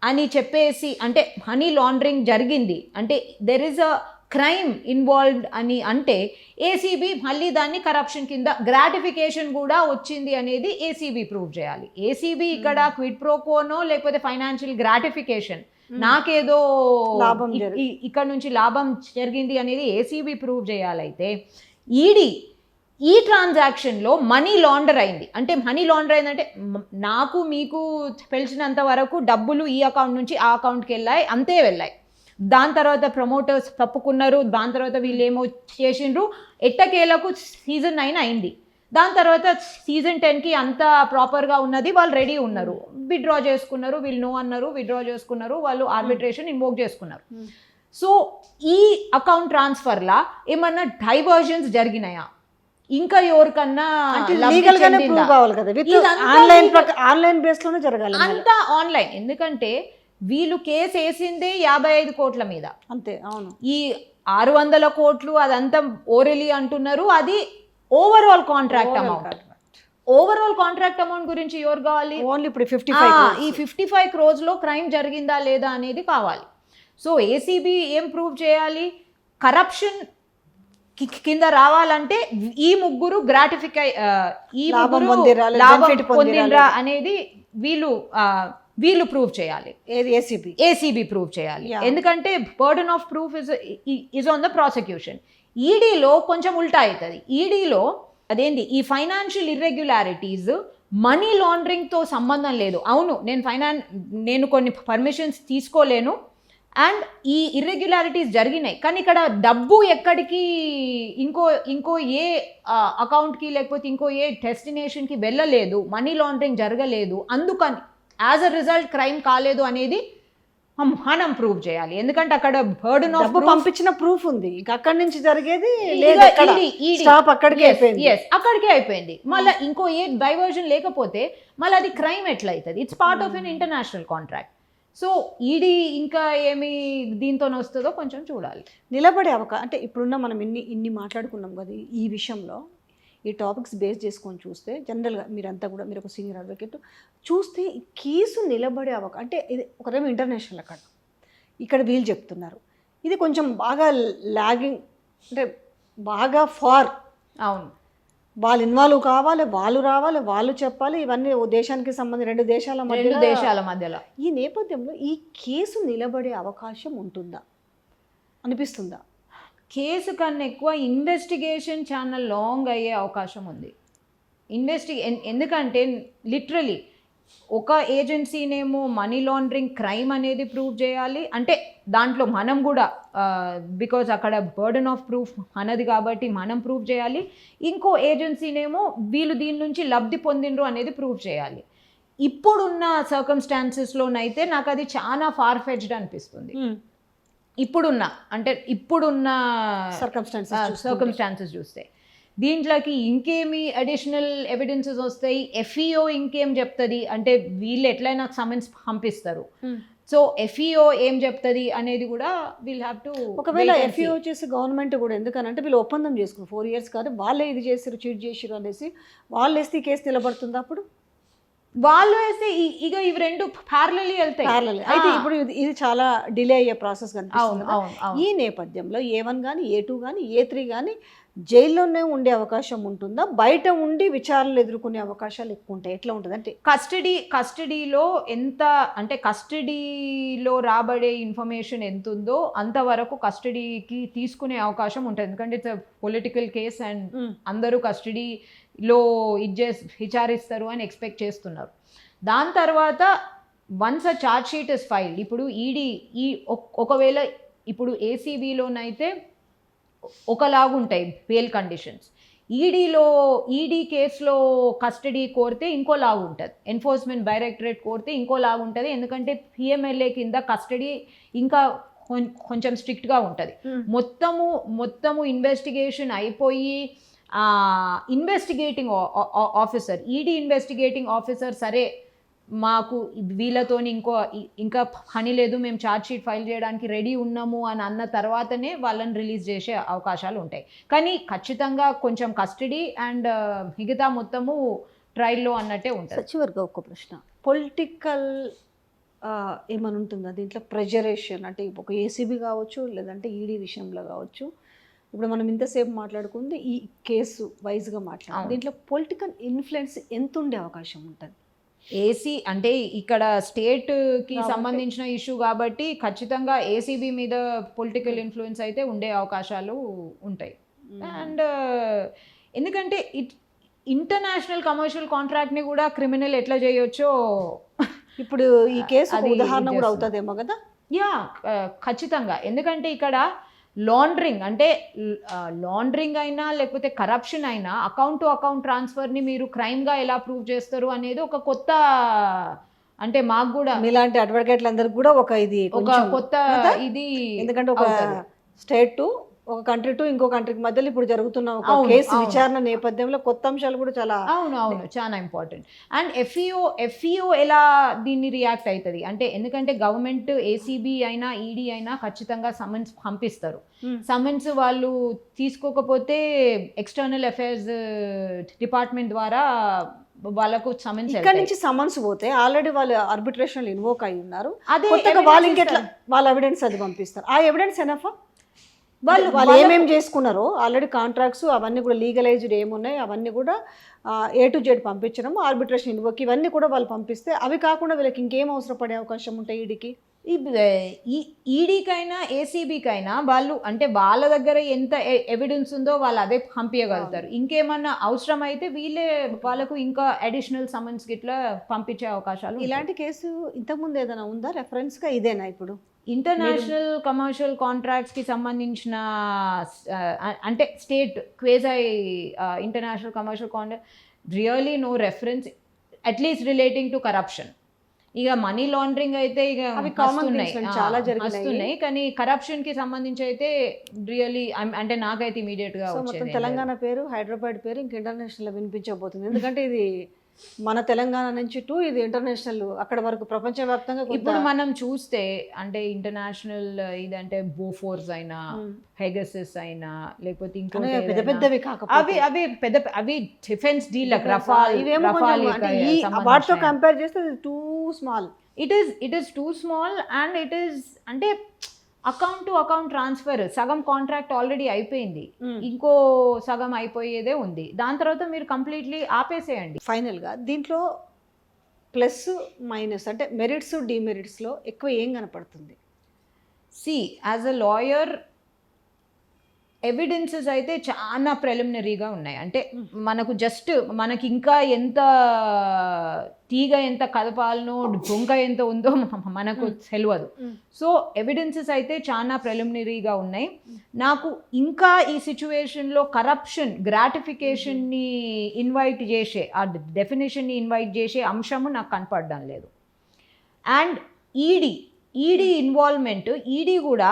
అని చెప్పేసి, అంటే మనీ లాండరింగ్ జరిగింది అంటే there is a crime involved అని అంటే ఏసీబీ మళ్ళీ దాన్ని కరప్షన్ కింద గ్రాటిఫికేషన్ కూడా వచ్చింది అనేది ఏసీబీ ప్రూవ్ చేయాలి. ఏసీబీ ఇక్కడ క్విడ్ ప్రోకోనో లేకపోతే ఫైనాన్షియల్ గ్రాటిఫికేషన్, నాకేదో ఇక్కడ నుంచి లాభం జరిగింది అనేది ఏసీబీ ప్రూవ్ చేయాలైతే ఈడీ ఈ ట్రాన్సాక్షన్లో మనీ లాండర్ అయింది అంటే, మనీ లాండర్ అయిందంటే నాకు మీకు తెలిసినంత వరకు డబ్బులు ఈ అకౌంట్ నుంచి ఆ అకౌంట్కి వెళ్ళాయి, అంతే వెళ్ళాయి. దాని తర్వాత ప్రమోటర్స్ తప్పుకున్నారు, దాని తర్వాత వీళ్ళు ఏమో చేసిండ్రు, ఎట్టకేలకు సీజన్ 9 అయింది. దాని తర్వాత సీజన్ 10కి అంతా ప్రాపర్గా ఉన్నది, వాళ్ళు రెడీ ఉన్నారు, విత్డ్రా చేసుకున్నారు, వీళ్ళు నో అన్నారు, విత్డ్రా చేసుకున్నారు, వాళ్ళు ఆర్బిట్రేషన్ ఇన్వోక్ చేసుకున్నారు. సో ఈ అకౌంట్ ట్రాన్స్ఫర్లా ఏమన్నా డైవర్జన్స్ జరిగినాయా, ఇంకా ఎవరికన్నా లీగల్ గానే ప్రూవ్ కావాలి కదా, ఆన్లైన్ బేస్ లోనే జరగాలి అంతా ఆన్లైన్. ఎందుకంటే వీళ్ళు కేసు వేసిందే 55 కోట్ల మీద, అంతే. అవును, ఈ 600 కోట్లు అదంతా ఓరెలీ అంటున్నారు, అది overall contract amount. Overall contract amount గురించి ఎవరు కావాలి? ఓన్లీ ఇప్పుడు ఈ 55 crores లో క్రైమ్ జరిగిందా లేదా అనేది కావాలి. సో ఏసీబీ ఏం ప్రూవ్ చేయాలి? కరప్షన్ కింద రావాలంటే ఈ ముగ్గురు లాభం పొందినరా అనేది వీళ్ళు ప్రూవ్ చేయాలి, ఏసీబీ ప్రూవ్ చేయాలి. ఎందుకంటే burden of proof is on the prosecution. ఈడీలో కొంచెం ఉల్టా అవుతుంది. ఈడీలో అదేంటి, ఈ ఫైనాన్షియల్ ఇర్రెగ్యులారిటీస్ మనీ లాండరింగ్తో సంబంధం లేదు. అవును, నేను కొన్ని పర్మిషన్స్ తీసుకోలేను అండ్ ఈ ఇర్రెగ్యులారిటీస్ జరిగినాయి, కానీ ఇక్కడ డబ్బు ఎక్కడికి ఇంకో ఏ అకౌంట్కి లేకపోతే ఇంకో ఏ డెస్టినేషన్కి వెళ్ళలేదు, మనీ లాండరింగ్ జరగలేదు, అందుకని యాజ్ అ రిజల్ట్ క్రైమ్ కాలేదు అనేది మనం ప్రూవ్ చేయాలి. ఎందుకంటే అక్కడ బర్డన్ ఆఫ్ పంపించిన ప్రూఫ్ ఉంది, ఇంకా అక్కడి నుంచి జరిగేది అక్కడికే అయిపోయింది. మళ్ళీ ఇంకో ఏ డైవర్జన్ లేకపోతే మళ్ళీ అది క్రైమ్ ఎట్లా అవుతుంది? It's part of an international contract. So ED ఇంకా ఏమి దీంతో వస్తుందో కొంచెం చూడాలి. నిలబడే అంటే ఇప్పుడున్న మనం ఇన్ని మాట్లాడుకున్నాం కదా ఈ విషయంలో, ఈ టాపిక్స్ బేస్ చేసుకొని చూస్తే జనరల్గా మీరు ఒక సీనియర్ అడ్వకేట్ చూస్తే ఈ కేసు నిలబడే అంటే ఇది ఒకరేమో ఇంటర్నేషనల్, ఇక్కడ వీళ్ళు చెప్తున్నారు ఇది కొంచెం బాగా లాగింగ్, అంటే బాగా ఫార్. అవును, వాళ్ళు ఇన్వాల్వ్ కావాలి, వాళ్ళు రావాలి, వాళ్ళు చెప్పాలి, ఇవన్నీ దేశానికి సంబంధించి రెండు దేశాల మధ్యలో. ఈ నేపథ్యంలో ఈ కేసు నిలబడే అవకాశం ఉంటుందా అనిపిస్తుందా? కేసు కన్నా ఎక్కువ ఇన్వెస్టిగేషన్ చాలా లాంగ్ అయ్యే అవకాశం ఉంది. ఎందుకంటే లిటరలీ ఒక ఏజెన్సీనేమో మనీ లాండరింగ్ క్రైమ్ అనేది ప్రూవ్ చేయాలి, అంటే దాంట్లో మనం కూడా బికాజ్ అక్కడ బర్డన్ ఆఫ్ ప్రూఫ్ అన్నది కాబట్టి మనం ప్రూవ్ చేయాలి. ఇంకో ఏజెన్సీనేమో వీళ్ళు దీని నుంచి లబ్ధి పొందిండ్రు అనేది ప్రూవ్ చేయాలి. ఇప్పుడున్న సర్కమ్స్టాన్సెస్లోనైతే నాకు అది చాలా ఫార్ఫెచ్డ్ అనిపిస్తుంది. ఇప్పుడున్న సర్కమ్స్టాన్సెస్ చూస్తే దీంట్లోకి ఇంకేమి అడిషనల్ ఎవిడెన్సెస్ వస్తాయి, ఎఫ్ఈఓ ఇంకేం చెప్తుంది అంటే వీళ్ళు ఎట్లయినా సమన్స్ పంపిస్తారు. సో ఎఫ్ఈఓ ఏం చెప్తుంది అనేది కూడా వీల్ హ్యావ్ టు. ఒకవేళ ఎఫ్ఈఓ చేసి గవర్నమెంట్ కూడా, ఎందుకనంటే వీళ్ళు ఒప్పందం చేసుకున్నారు 4 years కాదు, వాళ్ళే ఇది చేసారు, చీట్ చేసారు అనేసి వాళ్ళు వేస్తే ఈ కేసు నిలబడుతుంది. అప్పుడు వాళ్ళు వేస్తే ఇక ఇవి రెండు ప్యారలల్లీ వెళ్తాయి. అయితే ఇప్పుడు ఇది చాలా డిలే అయ్యే ప్రాసెస్ కనిపిస్తుంది. ఈ నేపథ్యంలో A1 కానీ A2 కానీ A3 కానీ జైల్లోనే ఉండే అవకాశం ఉంటుందా, బయట ఉండి విచారణలు ఎదుర్కొనే అవకాశాలు ఎక్కువ ఉంటాయి? ఎట్లా ఉంటుంది అంటే కస్టడీలో ఎంత, అంటే కస్టడీలో రాబడే ఇన్ఫర్మేషన్ ఎంత ఉందో అంతవరకు కస్టడీకి తీసుకునే అవకాశం ఉంటుంది. ఎందుకంటే ఇట్స్ పొలిటికల్ కేస్ అండ్ అందరూ కస్టడీలో విచారిస్తారు అని ఎక్స్పెక్ట్ చేస్తున్నారు. దాని తర్వాత once a charge sheet is filed, ఇప్పుడు ఈడీ ఒకవేళ ఇప్పుడు ఏసీబీలోనైతే ఒకలాగుంటాయి బెయిల్ కండిషన్స్, ఈడీ కేసులో కస్టడీ కోరితే ఇంకోలాగా ఉంటుంది, ఎన్ఫోర్స్మెంట్ డైరెక్టరేట్ కోరితే ఇంకోలాగా ఉంటుంది. ఎందుకంటే పిఎంఎల్ఏ కింద కస్టడీ ఇంకా కొంచెం స్ట్రిక్ట్గా ఉంటుంది. మొత్తము ఇన్వెస్టిగేషన్ అయిపోయి investigating officer, ED investigating officer సరే మాకు వీళ్ళతోని ఇంకా పని లేదు, మేము ఛార్జ్ షీట్ ఫైల్ చేయడానికి రెడీ ఉన్నాము అని అన్న తర్వాతనే వాళ్ళని రిలీజ్ చేసే అవకాశాలు ఉంటాయి. కానీ ఖచ్చితంగా కొంచెం కస్టడీ అండ్ మిగతా మొత్తము ట్రయల్లో అన్నట్టే ఉంటుంది. చివరిగా ఒక ప్రశ్న, పొలిటికల్ ఏమని ఉంటుందా దీంట్లో? ప్రెజరేషన్ అంటే ఒక ఏసీబీ కావచ్చు, లేదంటే ఈడీ విషయంలో కావచ్చు, ఇప్పుడు మనం ఇంతసేపు మాట్లాడుకుంది ఈ కేసు వైజ్గా మాట్లాడాలి, దీంట్లో పొలిటికల్ ఇన్ఫ్లుయెన్స్ ఎంత ఉండే అవకాశం ఉంటుంది? ఏసీ అంటే ఇక్కడ స్టేట్కి సంబంధించిన ఇష్యూ కాబట్టి ఖచ్చితంగా ఏసీబీ మీద పొలిటికల్ ఇన్ఫ్లుయెన్స్ అయితే ఉండే అవకాశాలు ఉంటాయి. అండ్ ఎందుకంటే ఇంటర్నేషనల్ కమర్షియల్ కాంట్రాక్ట్ని కూడా క్రిమినల్ ఎట్లా చేయొచ్చో ఇప్పుడు ఈ కేసు ఉదాహరణ కూడా అవుతుందేమో కదా. యా ఖచ్చితంగా. ఎందుకంటే ఇక్కడ లాండరింగ్ అంటే లాండరింగ్ అయినా లేకపోతే కరప్షన్ అయినా అకౌంట్ టు అకౌంట్ ట్రాన్స్ఫర్ని మీరు క్రైమ్గా ఎలా ప్రూవ్ చేస్తారు అనేది ఒక కొత్త, అంటే మాకు కూడా మీలాంటి అడ్వకేట్లందరికీ కూడా ఒక ఇది ఒక కొంచెం కొత్త కదా? ఇది ఎందుకంటే ఒక అవుతది. స్టేట్ టు ఒక కంట్రీ టు ఇంకో కంట్రీకి మధ్యలో ఇప్పుడు జరుగుతున్న ఒక అవును, కేసు అవును. విచారణ నేపథ్యంలో కొత్త అంశాలు కూడా చాలా అవును చాలా ఇంపార్టెంట్. అండ్ ఎఫ్ఈఓ ఎలా దీన్ని రియాక్ట్ అవుతుంది అంటే, ఎందుకంటే గవర్నమెంట్ ఏసీబీ అయినా ఈడీ అయినా ఖచ్చితంగా సమన్స్ పంపిస్తారు. సమన్స్ వాళ్ళు తీసుకోకపోతే ఎక్స్టర్నల్ అఫైర్స్ డిపార్ట్మెంట్ ద్వారా వాళ్ళకు సమన్స్ ఇక్కడ నుంచి సమన్స్ పోతే ఆల్రెడీ వాళ్ళు ఆర్బిట్రేషన్ ఇన్వోక్ అయి ఉన్నారు. అదే కొత్తగా evidence వాళ్ళు ఇంకెట్లా ఇస్తారు. వాళ్ళ ఎవిడెన్స్ అది పంపిస్తారు. ఆ ఎవిడెన్స్ ఎనఫా? వాళ్ళు వాళ్ళు ఏమేమి చేసుకున్నారో ఆల్రెడీ కాంట్రాక్ట్స్ అవన్నీ కూడా లీగలైజ్డ్ ఏమున్నాయి అవన్నీ కూడా A to Z పంపించడం, ఆర్బిట్రేషన్ ఇన్వోక్ ఇవన్నీ కూడా వాళ్ళు పంపిస్తే అవి కాకుండా వీళ్ళకి ఇంకేం అవసరం పడే అవకాశం ఉంటాయి ఈడీకి? ఈడీకైనా ఏసీబీకైనా వాళ్ళు అంటే వాళ్ళ దగ్గర ఎంత ఎవిడెన్స్ ఉందో వాళ్ళు అదే పంపించగలుగుతారు. ఇంకేమన్నా అవసరం అయితే వాళ్ళకు ఇంకా అడిషనల్ సమన్స్ గిట్లా పంపించే అవకాశాలు ఉంటాయి. ఇలాంటి కేసు ఇంతకుముందు ఏదైనా ఉందా రెఫరెన్స్గా? ఇదేనా ఇప్పుడు? ఇంటర్నేషనల్ కమర్షియల్ కాంట్రాక్ట్స్కి సంబంధించిన అంటే state quasi international commercial contract really no reference at least relating to corruption. ఇక మనీ లాండరింగ్ అయితే ఇక అవి common వస్తున్నాయి, things చాలా జరిగినాయి. వస్తున్నాయి, కానీ కరప్షన్ కి సంబంధించి అయితే రియలీ అంటే నాకైతే ఇమీడియట్ గా సో మొత్తం వచ్చేది తెలంగాణ పేరు, హైదరాబాద్ పేరు ఇంక ఇంటర్నేషనల్ వినిపించబోతుంది. ఎందుకంటే ఇది మన తెలంగాణ నుంచి టు ఇది ఇంటర్నేషనల్ అక్కడ వరకు ప్రపంచవ్యాప్తంగా కొంత- ఇప్పుడు మనం చూస్తే అంటే ఇంటర్నేషనల్ ఇదంటే బోఫోర్స్ అయినా హెగసిస్ అయినా లేకపోతే ఇంకో అనే పెద్ద పెద్దవి కాకపోతే అవి డిఫెన్స్ డీల్ రఫాల్ ఇవేమో కొంచెం అంటే ఈ వాటితో కంపేర్ చేస్తే two small. It is two small and it is అంటే అకౌంట్ టు అకౌంట్ ట్రాన్స్ఫర్ సగం కాంట్రాక్ట్ ఆల్రెడీ అయిపోయింది, ఇంకో సగం అయిపోయేదే ఉంది. దాని తర్వాత మీరు కంప్లీట్లీ ఆపేసేయండి. ఫైనల్గా దీంట్లో ప్లస్ మైనస్ అంటే మెరిట్స్ డిమెరిట్స్లో ఎక్కువ ఏం కనపడుతుంది? C as a lawyer evidences అయితే చాలా ప్రిలిమినరీగా ఉన్నాయి. అంటే మనకు జస్ట్ మనకి ఇంకా ఎంత తీగ ఎంత కదపాలనో బొంక ఎంత ఉందో మనకు తెలియదు. సో ఎవిడెన్సెస్ అయితే చాలా ప్రిలిమినరీగా ఉన్నాయి. నాకు ఇంకా ఈ సిచ్యువేషన్లో కరప్షన్ గ్రాటిఫికేషన్ని ఇన్వైట్ చేసే ఆ డెఫినేషన్ని ఇన్వైట్ చేసే అంశము నాకు కనపడడం లేదు. అండ్ ఈడీ ఇన్వాల్వ్మెంట్, ఈడీ కూడా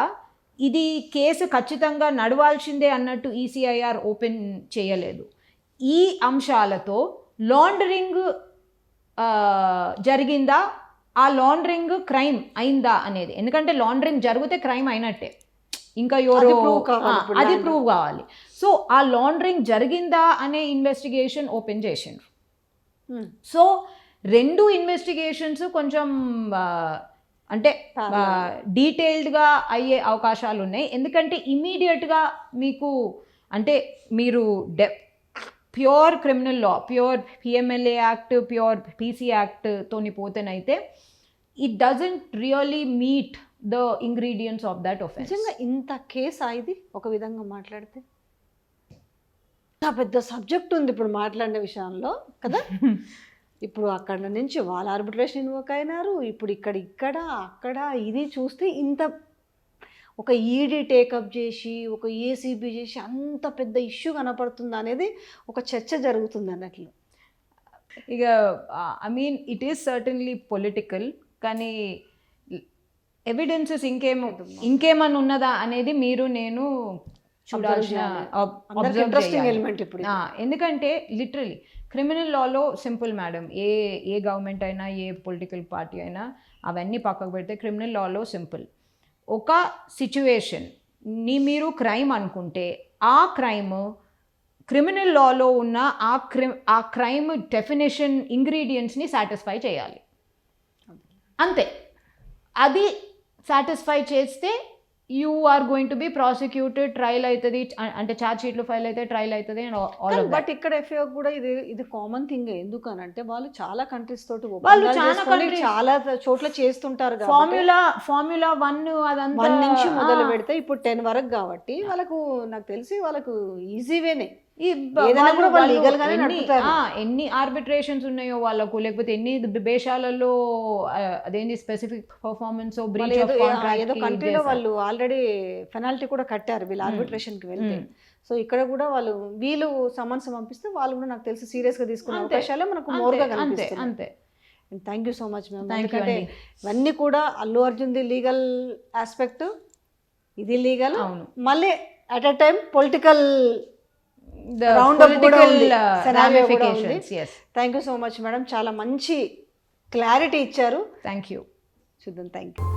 ఇది కేసు ఖచ్చితంగా నడవాల్సిందే అన్నట్టు ఈసీఐఆర్ ఓపెన్ చేయలేదు. ఈ అంశాలతో లాండరింగ్ జరిగిందా, ఆ లాండరింగ్ క్రైమ్ అయిందా అనేది, ఎందుకంటే లాండరింగ్ జరిగితే క్రైమ్ అయినట్టే, ఇంకా ఎవరో అది ప్రూవ్ కావాలి. సో ఆ లాండరింగ్ జరిగిందా అనే ఇన్వెస్టిగేషన్ ఓపెన్ చేసిండ్రు. సో రెండు ఇన్వెస్టిగేషన్స్ కొంచెం అంటే డీటెయిల్డ్గా అయ్యే అవకాశాలు ఉన్నాయి. ఎందుకంటే ఇమీడియట్గా మీకు అంటే మీరు pure criminal law, pure PMLA act, pure PC యాక్ట్తోని పోతేనైతే it doesn't really meet the ingredients of that offence. నిజంగా ఇంత కేసా ఇది? ఒక విధంగా మాట్లాడితే ఇంత పెద్ద సబ్జెక్ట్ ఉంది ఇప్పుడు మాట్లాడిన విషయంలో కదా. ఇప్పుడు అక్కడ నుంచి వాళ్ళ ఆర్బిట్రేషన్ ఇన్వోక్ అయినారు, ఇప్పుడు ఇక్కడ అక్కడ ఇది చూస్తే ఇంత ఒక ఈడీ టేకప్ చేసి ఒక ఏసీబీ చేసి అంత పెద్ద ఇష్యూ కనపడుతుంది అనేది ఒక చర్చ జరుగుతుంది అన్నట్లు. ఇక I mean it is certainly political, కానీ ఎవిడెన్సెస్ ఇంకేమన్నా ఉన్నదా అనేది మీరు నేను చూడాల్సిన ఇంట్రెస్టింగ్ ఎలిమెంట్ ఇప్పుడు. ఎందుకంటే లిటరలీ క్రిమినల్ లాలో సింపుల్ మేడం, ఏ గవర్నమెంట్ అయినా ఏ పొలిటికల్ పార్టీ అయినా అవన్నీ పక్కకు పెడితే క్రిమినల్ లాలో సింపుల్. ఒక సిచ్యువేషన్ని మీరు క్రైమ్ అనుకుంటే ఆ క్రైమ్ క్రిమినల్ లాలో ఉన్న ఆ క్రైమ్ డెఫినేషన్ ఇంగ్రీడియంట్స్ని సాటిస్ఫై చేయాలి, అంతే. అది సాటిస్ఫై చేస్తే you are going to be prosecuted, trial అవుతుంది, అంటే ఛార్జ్ షీట్లు ఫైల్ అయితే ట్రయల్ అవుతుంది. బట్ ఇక్కడ ఎఫ్ఐఆర్ కూడా ఇది కామన్ థింగ్. ఎందుకనంటే వాళ్ళు చాలా కంట్రీస్ తోటి చాలా చోట్ల చేస్తుంటారు. ఫార్ములా 1 అదంతా 1 నుంచి మొదలు పెడితే ఇప్పుడు 10 వరకు కాబట్టి వాళ్ళకు నాకు తెలిసి వాళ్ళకు ఈజీ వేనే. ఏదైనా కూడా వాళ్ళు legal గానే నడుపుతారు. ఎన్ని ఆర్బిట్రేషన్స్ ఉన్నాయో వాళ్ళకు, లేకపోతే ఎన్ని దేశాలలో అదేంటి స్పెసిఫిక్ పర్ఫార్మెన్స్ బ్రీచ్ ఆఫ్ ఏదో కాంట్రాక్ట్ కంట్రీలో వాళ్ళు ఆల్రెడీ పెనాల్టీ కూడా కట్టారు వీళ్ళు ఆర్బిట్రేషన్కి వెళ్తే. సో ఇక్కడ కూడా వాళ్ళు వీళ్ళు సమన్స్ పంపిస్తే వాళ్ళు కూడా నాకు తెలిసి సీరియస్గా తీసుకునే అవకాశాలే మనకు మోర్గా అంతే కనిపిస్తుంది. అంతే. Thank you so much ma'am. Thank you ఎందుకంటే అండి. ఇవన్నీ కూడా అల్లు అర్జున్ది లీగల్ ఆస్పెక్ట్, ఇది లీగల్, అవును. మళ్ళీ at a time political The round up కూడా political, ఉంది, scenario కూడా ఉంది. ramifications, yes. Thank you so much madam, చాలా మంచి క్లారిటీ ఇచ్చారు. Thank you. చూద్దాం. Thank you.